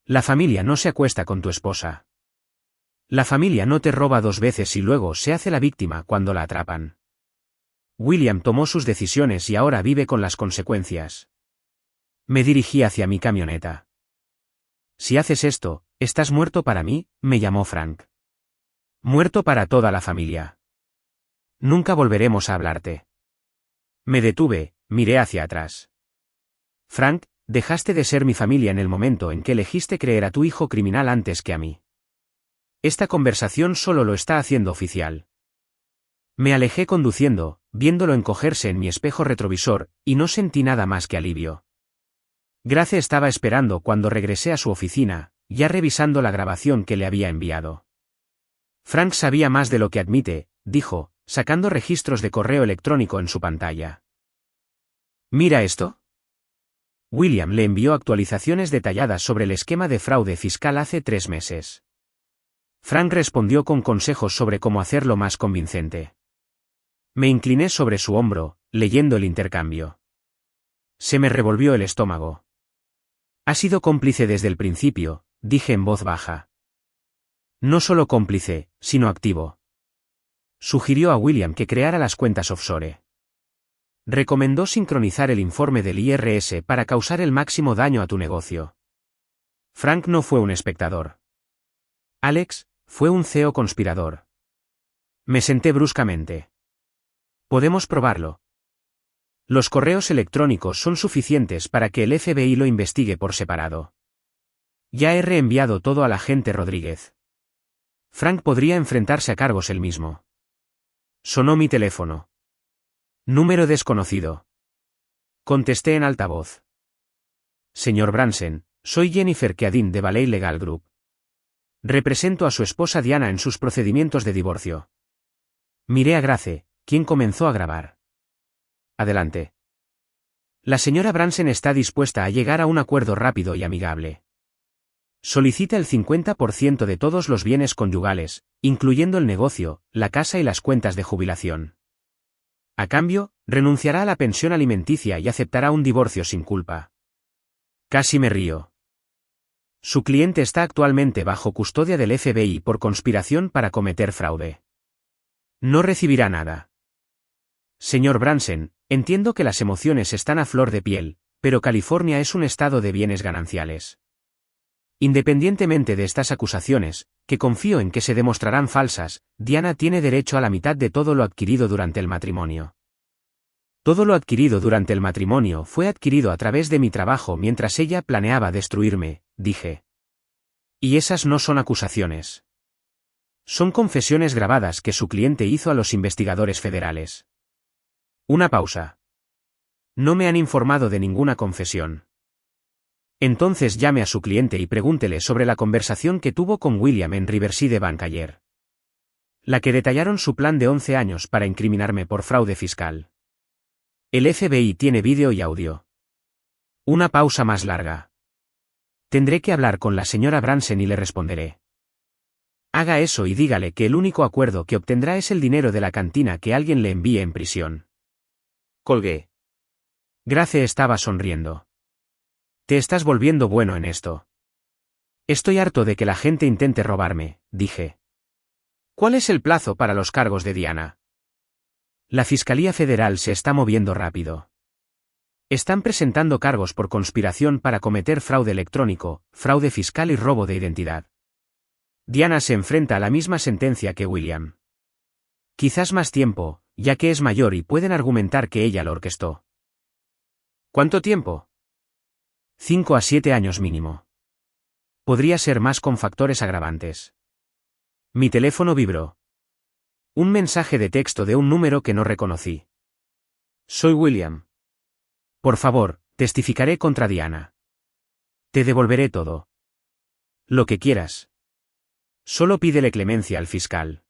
Speaker 1: La familia no se acuesta con tu esposa. La familia no te roba 2 veces y luego se hace la víctima cuando la atrapan. William tomó sus decisiones y ahora vive con las consecuencias. Me dirigí hacia mi camioneta. Si haces esto, estás muerto para mí, me llamó Frank. Muerto para toda la familia. Nunca volveremos a hablarte. Me detuve, miré hacia atrás. Frank, dejaste de ser mi familia en el momento en que elegiste creer a tu hijo criminal antes que a mí. Esta conversación solo lo está haciendo oficial. Me alejé conduciendo, viéndolo encogerse en mi espejo retrovisor, y no sentí nada más que alivio. Grace estaba esperando cuando regresé a su oficina, ya revisando la grabación que le había enviado. Frank sabía más de lo que admite, dijo, sacando registros de correo electrónico en su pantalla. ¿Mira esto? William le envió actualizaciones detalladas sobre el esquema de fraude fiscal hace 3 meses. Frank respondió con consejos sobre cómo hacerlo más convincente. Me incliné sobre su hombro, leyendo el intercambio. Se me revolvió el estómago. Ha sido cómplice desde el principio, dije en voz baja. No solo cómplice, sino activo. Sugirió a William que creara las cuentas offshore. Recomendó sincronizar el informe del IRS para causar el máximo daño a tu negocio. Frank no fue un espectador. Alex, fue un CEO conspirador. Me senté bruscamente. Podemos probarlo. Los correos electrónicos son suficientes para que el FBI lo investigue por separado. Ya he reenviado todo al agente Rodríguez. Frank podría enfrentarse a cargos él mismo. Sonó mi teléfono. Número desconocido. Contesté en altavoz. Señor Branson, soy Jennifer Keadin de Valley Legal Group. Represento a su esposa Diana en sus procedimientos de divorcio. Miré a Grace, quien comenzó a grabar. Adelante. La señora Branson está dispuesta a llegar a un acuerdo rápido y amigable. Solicita el 50% de todos los bienes conyugales, incluyendo el negocio, la casa y las cuentas de jubilación. A cambio, renunciará a la pensión alimenticia y aceptará un divorcio sin culpa. Casi me río. Su cliente está actualmente bajo custodia del FBI por conspiración para cometer fraude. No recibirá nada. Señor Branson, entiendo que las emociones están a flor de piel, pero California es un estado de bienes gananciales. Independientemente de estas acusaciones, que confío en que se demostrarán falsas, Diana tiene derecho a la mitad de todo lo adquirido durante el matrimonio. Todo lo adquirido durante el matrimonio fue adquirido a través de mi trabajo mientras ella planeaba destruirme, dije. Y esas no son acusaciones. Son confesiones grabadas que su cliente hizo a los investigadores federales. Una pausa. No me han informado de ninguna confesión. Entonces llame a su cliente y pregúntele sobre la conversación que tuvo con William en Riverside Bank ayer. La que detallaron su plan de 11 años para incriminarme por fraude fiscal. El FBI tiene vídeo y audio. Una pausa más larga. Tendré que hablar con la señora Branson y le responderé. Haga eso y dígale que el único acuerdo que obtendrá es el dinero de la cantina que alguien le envíe en prisión. Colgué. Grace estaba sonriendo. Te estás volviendo bueno en esto. Estoy harto de que la gente intente robarme, dije. ¿Cuál es el plazo para los cargos de Diana? La Fiscalía Federal se está moviendo rápido. Están presentando cargos por conspiración para cometer fraude electrónico, fraude fiscal y robo de identidad. Diana se enfrenta a la misma sentencia que William. Quizás más tiempo, ya que es mayor y pueden argumentar que ella lo orquestó. ¿Cuánto tiempo? 5 a 7 años mínimo. Podría ser más con factores agravantes. Mi teléfono vibró. Un mensaje de texto de un número que no reconocí. Soy William. Por favor, testificaré contra Diana. Te devolveré todo. Lo que quieras. Solo pídele clemencia al fiscal.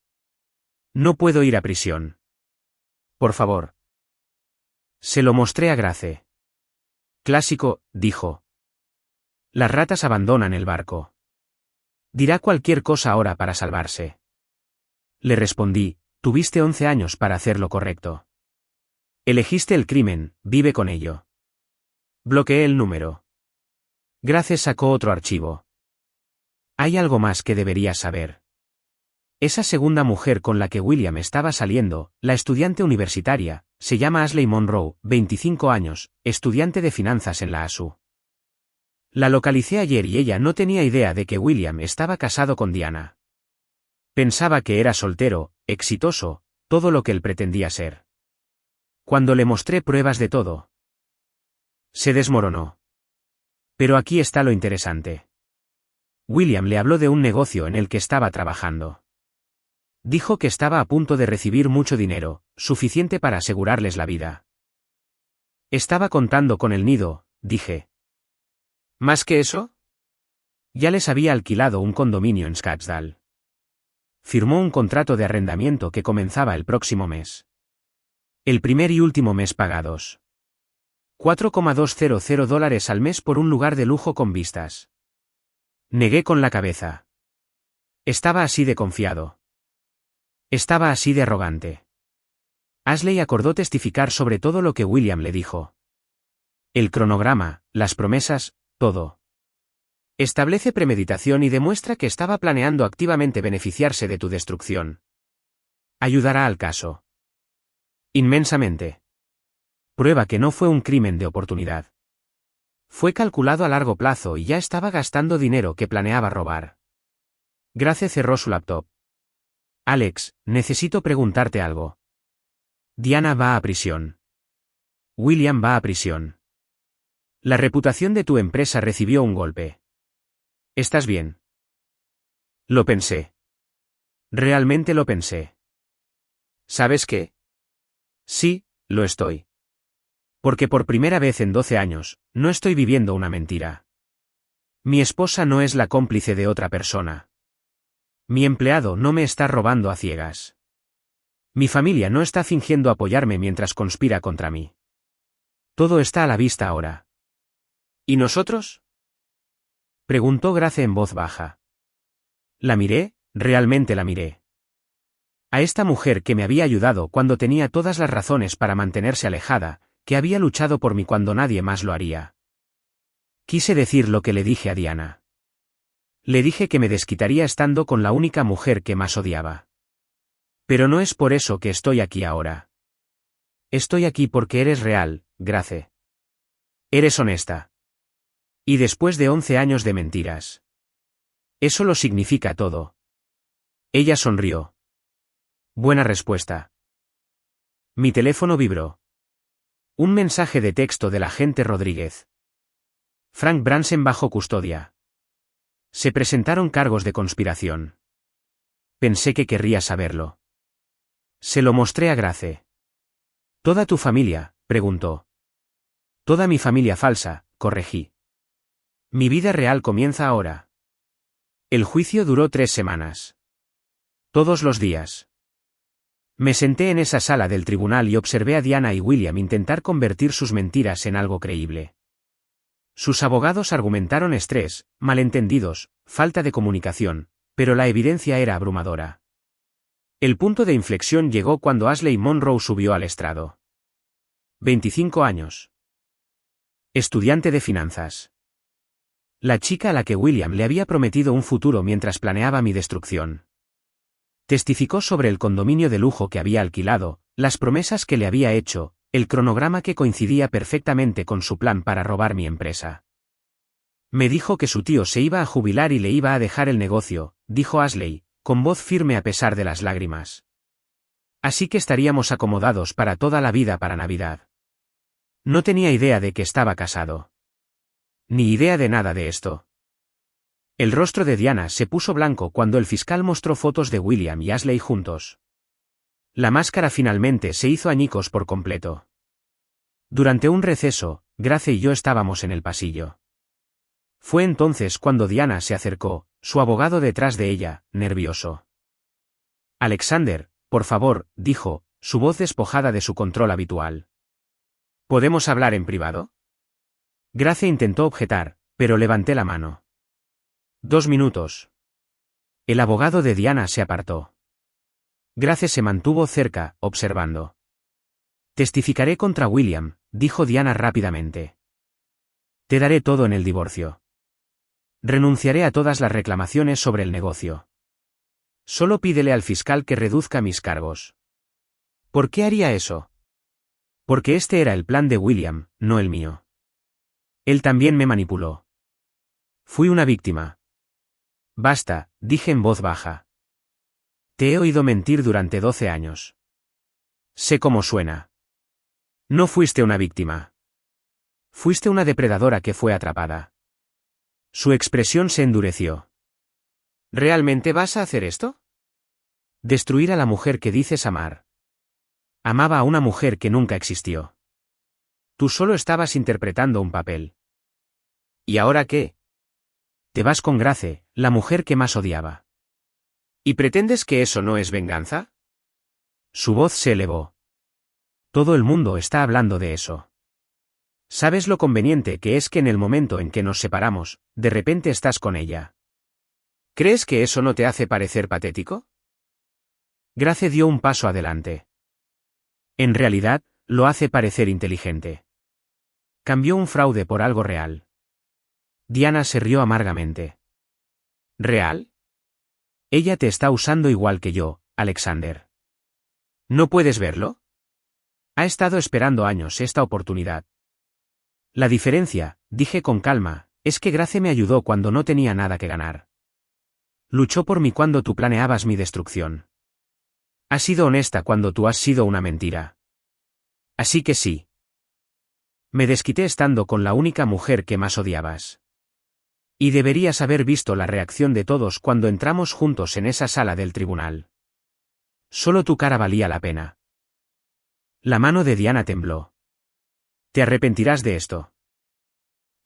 Speaker 1: No puedo ir a prisión. Por favor. Se lo mostré a Grace. Clásico, dijo. Las ratas abandonan el barco. Dirá cualquier cosa ahora para salvarse. Le respondí, tuviste 11 años para hacer lo correcto. Elegiste el crimen, vive con ello. Bloqueé el número. Grace sacó otro archivo. Hay algo más que deberías saber. Esa segunda mujer con la que William estaba saliendo, la estudiante universitaria, se llama Ashley Monroe, 25 años, estudiante de finanzas en la ASU. La localicé ayer y ella no tenía idea de que William estaba casado con Diana. Pensaba que era soltero, exitoso, todo lo que él pretendía ser. Cuando le mostré pruebas de todo, se desmoronó. Pero aquí está lo interesante. William le habló de un negocio en el que estaba trabajando. Dijo que estaba a punto de recibir mucho dinero, suficiente para asegurarles la vida. Estaba contando con el nido, dije. ¿Más que eso? Ya les había alquilado un condominio en Scottsdale. Firmó un contrato de arrendamiento que comenzaba el próximo mes. El primer y último mes pagados. $4,200 al mes por un lugar de lujo con vistas. Negué con la cabeza. Estaba así de confiado. Estaba así de arrogante. Ashley acordó testificar sobre todo lo que William le dijo. El cronograma, las promesas, todo. Establece premeditación y demuestra que estaba planeando activamente beneficiarse de tu destrucción. Ayudará al caso. Inmensamente. Prueba que no fue un crimen de oportunidad. Fue calculado a largo plazo y ya estaba gastando dinero que planeaba robar. Grace cerró su laptop. Alex, necesito preguntarte algo. Diana va a prisión. William va a prisión. La reputación de tu empresa recibió un golpe. ¿Estás bien? Lo pensé. Realmente lo pensé. ¿Sabes qué? Sí, lo estoy. Porque por primera vez en 12 años, no estoy viviendo una mentira. Mi esposa no es la cómplice de otra persona. Mi empleado no me está robando a ciegas. Mi familia no está fingiendo apoyarme mientras conspira contra mí. Todo está a la vista ahora. ¿Y nosotros? Preguntó Grace en voz baja. La miré, realmente la miré. A esta mujer que me había ayudado cuando tenía todas las razones para mantenerse alejada, que había luchado por mí cuando nadie más lo haría. Quise decir lo que le dije a Diana. Le dije que me desquitaría estando con la única mujer que más odiaba. Pero no es por eso que estoy aquí ahora. Estoy aquí porque eres real, Grace. Eres honesta. Y después de 11 años de mentiras. Eso lo significa todo. Ella sonrió. Buena respuesta. Mi teléfono vibró. Un mensaje de texto del agente Rodríguez. Frank Bransen bajo custodia. Se presentaron cargos de conspiración. Pensé que querría saberlo. Se lo mostré a Grace. ¿Toda tu familia?, preguntó. Toda mi familia falsa, corregí. Mi vida real comienza ahora. El juicio duró 3 semanas. Todos los días. Me senté en esa sala del tribunal y observé a Diana y William intentar convertir sus mentiras en algo creíble. Sus abogados argumentaron estrés, malentendidos, falta de comunicación, pero la evidencia era abrumadora. El punto de inflexión llegó cuando Ashley Monroe subió al estrado. 25 años. Estudiante de finanzas. La chica a la que William le había prometido un futuro mientras planeaba mi destrucción. Testificó sobre el condominio de lujo que había alquilado, las promesas que le había hecho, el cronograma que coincidía perfectamente con su plan para robar mi empresa. Me dijo que su tío se iba a jubilar y le iba a dejar el negocio, dijo Ashley, con voz firme a pesar de las lágrimas. Así que estaríamos acomodados para toda la vida para Navidad. No tenía idea de que estaba casado. Ni idea de nada de esto. El rostro de Diana se puso blanco cuando el fiscal mostró fotos de William y Ashley juntos. La máscara finalmente se hizo añicos por completo. Durante un receso, Grace y yo estábamos en el pasillo. Fue entonces cuando Diana se acercó, su abogado detrás de ella, nervioso. Alexander, por favor, dijo, su voz despojada de su control habitual. ¿Podemos hablar en privado? Grace intentó objetar, pero levanté la mano. 2 minutos. El abogado de Diana se apartó. Grace se mantuvo cerca, observando. Testificaré contra William, dijo Diana rápidamente. Te daré todo en el divorcio. Renunciaré a todas las reclamaciones sobre el negocio. Solo pídele al fiscal que reduzca mis cargos. ¿Por qué haría eso? Porque este era el plan de William, no el mío. Él también me manipuló. Fui una víctima. Basta, dije en voz baja. Te he oído mentir durante 12 años. Sé cómo suena. No fuiste una víctima. Fuiste una depredadora que fue atrapada. Su expresión se endureció. ¿Realmente vas a hacer esto? Destruir a la mujer que dices amar. Amaba a una mujer que nunca existió. Tú solo estabas interpretando un papel. ¿Y ahora qué? Te vas con Grace, la mujer que más odiaba. ¿Y pretendes que eso no es venganza? Su voz se elevó. Todo el mundo está hablando de eso. ¿Sabes lo conveniente que es que en el momento en que nos separamos, de repente estás con ella? ¿Crees que eso no te hace parecer patético? Grace dio un paso adelante. En realidad, lo hace parecer inteligente. Cambió un fraude por algo real. Diana se rió amargamente. ¿Real? Ella te está usando igual que yo, Alexander. ¿No puedes verlo? Ha estado esperando años esta oportunidad. La diferencia, dije con calma, es que Grace me ayudó cuando no tenía nada que ganar. Luchó por mí cuando tú planeabas mi destrucción. Ha sido honesta cuando tú has sido una mentira. Así que sí. Me desquité estando con la única mujer que más odiabas. Y deberías haber visto la reacción de todos cuando entramos juntos en esa sala del tribunal. Solo tu cara valía la pena. La mano de Diana tembló. Te arrepentirás de esto.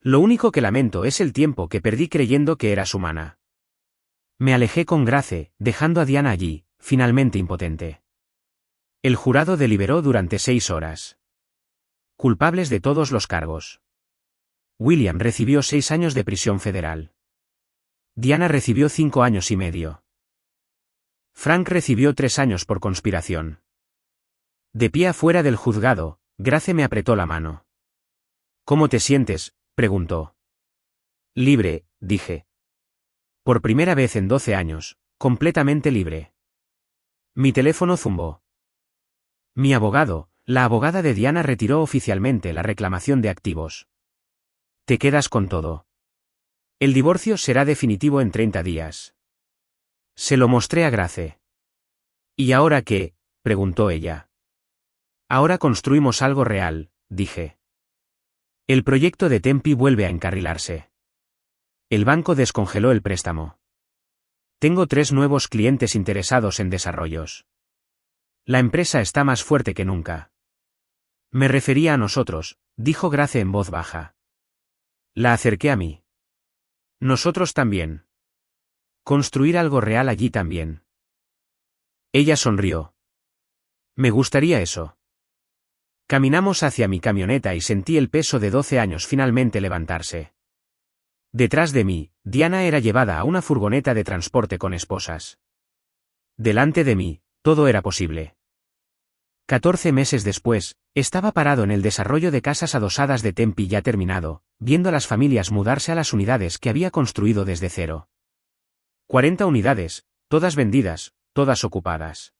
Speaker 1: Lo único que lamento es el tiempo que perdí creyendo que eras humana. Me alejé con Grace, dejando a Diana allí, finalmente impotente. El jurado deliberó durante 6 horas. Culpables de todos los cargos. William recibió 6 años de prisión federal. Diana recibió 5 años y medio. Frank recibió 3 años por conspiración. De pie afuera del juzgado, Grace me apretó la mano. ¿Cómo te sientes?, preguntó. Libre, dije. Por primera vez en 12 años, completamente libre. Mi teléfono zumbó. Mi abogado, la abogada de Diana, retiró oficialmente la reclamación de activos. Te quedas con todo. El divorcio será definitivo en 30 días. Se lo mostré a Grace. ¿Y ahora qué?, preguntó ella. Ahora construimos algo real, dije. El proyecto de Tempe vuelve a encarrilarse. El banco descongeló el préstamo. Tengo 3 nuevos clientes interesados en desarrollos. La empresa está más fuerte que nunca. Me refería a nosotros, dijo Grace en voz baja. La acerqué a mí. Nosotros también. Construir algo real allí también. Ella sonrió. Me gustaría eso. Caminamos hacia mi camioneta y sentí el peso de 12 años finalmente levantarse. Detrás de mí, Diana era llevada a una furgoneta de transporte con esposas. Delante de mí, todo era posible. 14 meses después, estaba parado en el desarrollo de casas adosadas de Tempe ya terminado, viendo a las familias mudarse a las unidades que había construido desde cero. 40 unidades, todas vendidas, todas ocupadas.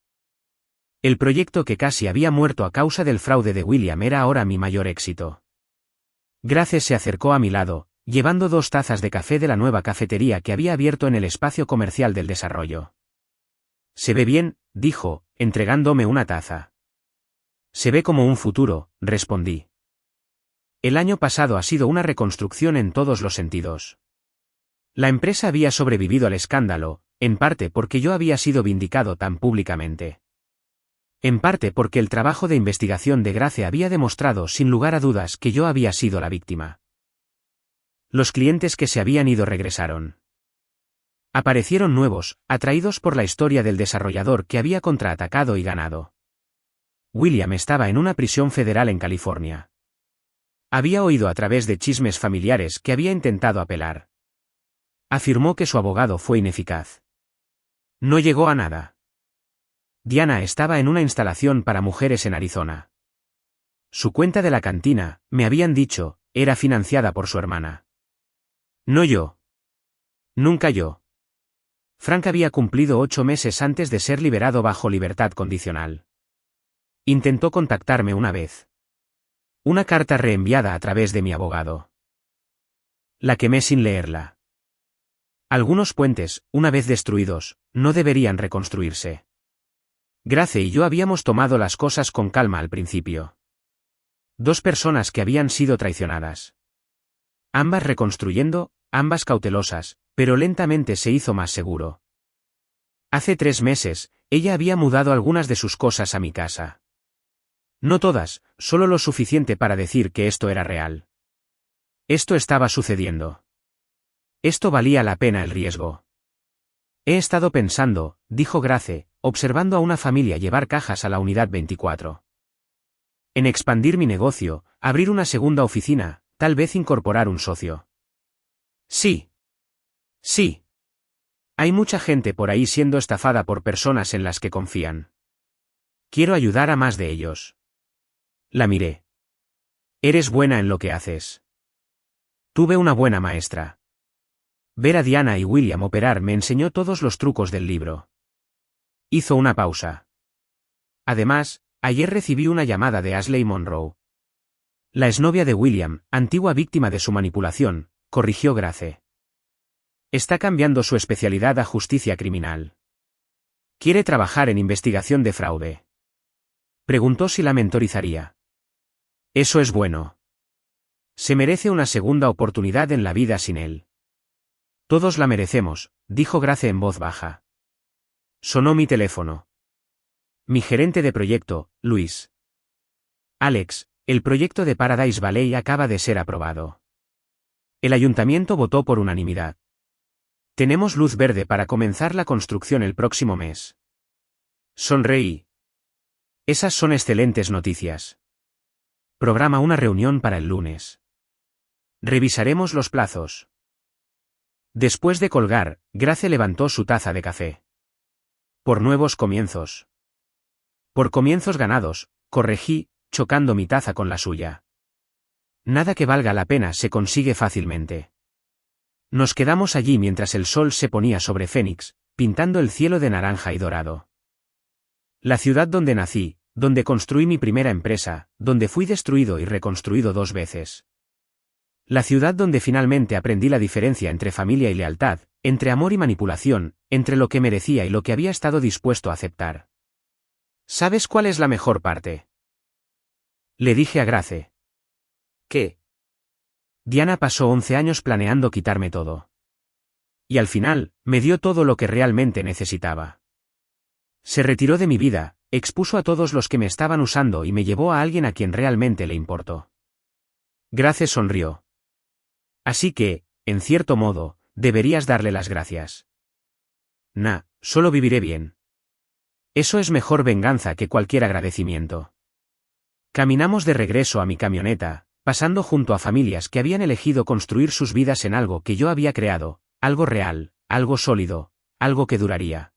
Speaker 1: El proyecto que casi había muerto a causa del fraude de William era ahora mi mayor éxito. Grace se acercó a mi lado, llevando 2 tazas de café de la nueva cafetería que había abierto en el espacio comercial del desarrollo. Se ve bien, dijo, entregándome una taza. Se ve como un futuro, respondí. El año pasado ha sido una reconstrucción en todos los sentidos. La empresa había sobrevivido al escándalo, en parte porque yo había sido vindicado tan públicamente. En parte porque el trabajo de investigación de Grace había demostrado sin lugar a dudas que yo había sido la víctima. Los clientes que se habían ido regresaron. Aparecieron nuevos, atraídos por la historia del desarrollador que había contraatacado y ganado. William estaba en una prisión federal en California. Había oído a través de chismes familiares que había intentado apelar. Afirmó que su abogado fue ineficaz. No llegó a nada. Diana estaba en una instalación para mujeres en Arizona. Su cuenta de la cantina, me habían dicho, era financiada por su hermana. No yo. Nunca yo. Frank había cumplido 8 meses antes de ser liberado bajo libertad condicional. Intentó contactarme una vez. Una carta reenviada a través de mi abogado. La quemé sin leerla. Algunos puentes, una vez destruidos, no deberían reconstruirse. Grace y yo habíamos tomado las cosas con calma al principio. 2 personas que habían sido traicionadas. Ambas reconstruyendo, ambas cautelosas, pero lentamente se hizo más seguro. Hace 3 meses, ella había mudado algunas de sus cosas a mi casa. No todas, solo lo suficiente para decir que esto era real. Esto estaba sucediendo. Esto valía la pena el riesgo. He estado pensando, dijo Grace, observando a una familia llevar cajas a la unidad 24. En expandir mi negocio, abrir una segunda oficina, tal vez incorporar un socio. Sí. Sí. Hay mucha gente por ahí siendo estafada por personas en las que confían. Quiero ayudar a más de ellos. La miré. Eres buena en lo que haces. Tuve una buena maestra. Ver a Diana y William operar me enseñó todos los trucos del libro. Hizo una pausa. Además, ayer recibí una llamada de Ashley Monroe. La exnovia de William, antigua víctima de su manipulación, corrigió Grace. Está cambiando su especialidad a justicia criminal. Quiere trabajar en investigación de fraude. Preguntó si la mentorizaría. Eso es bueno. Se merece una segunda oportunidad en la vida sin él. Todos la merecemos, dijo Grace en voz baja. Sonó mi teléfono. Mi gerente de proyecto, Luis. Alex, el proyecto de Paradise Valley acaba de ser aprobado. El ayuntamiento votó por unanimidad. Tenemos luz verde para comenzar la construcción el próximo mes. Sonreí. Esas son excelentes noticias. Programa una reunión para el lunes. Revisaremos los plazos. Después de colgar, Grace levantó su taza de café. Por nuevos comienzos. Por comienzos ganados, corregí, chocando mi taza con la suya. Nada que valga la pena se consigue fácilmente. Nos quedamos allí mientras el sol se ponía sobre Phoenix, pintando el cielo de naranja y dorado. La ciudad donde nací, donde construí mi primera empresa, donde fui destruido y reconstruido 2 veces. La ciudad donde finalmente aprendí la diferencia entre familia y lealtad, entre amor y manipulación, entre lo que merecía y lo que había estado dispuesto a aceptar. ¿Sabes cuál es la mejor parte? Le dije a Grace. ¿Qué? Diana pasó 11 años planeando quitarme todo. Y al final, me dio todo lo que realmente necesitaba. Se retiró de mi vida, expuso a todos los que me estaban usando y me llevó a alguien a quien realmente le importó. Grace sonrió. Así que, en cierto modo, deberías darle las gracias. Solo viviré bien. Eso es mejor venganza que cualquier agradecimiento. Caminamos de regreso a mi camioneta, pasando junto a familias que habían elegido construir sus vidas en algo que yo había creado, algo real, algo sólido, algo que duraría.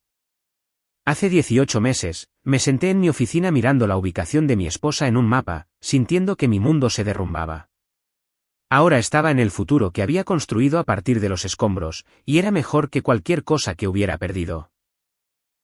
Speaker 1: Hace 18 meses, me senté en mi oficina mirando la ubicación de mi esposa en un mapa, sintiendo que mi mundo se derrumbaba. Ahora estaba en el futuro que había construido a partir de los escombros, y era mejor que cualquier cosa que hubiera perdido.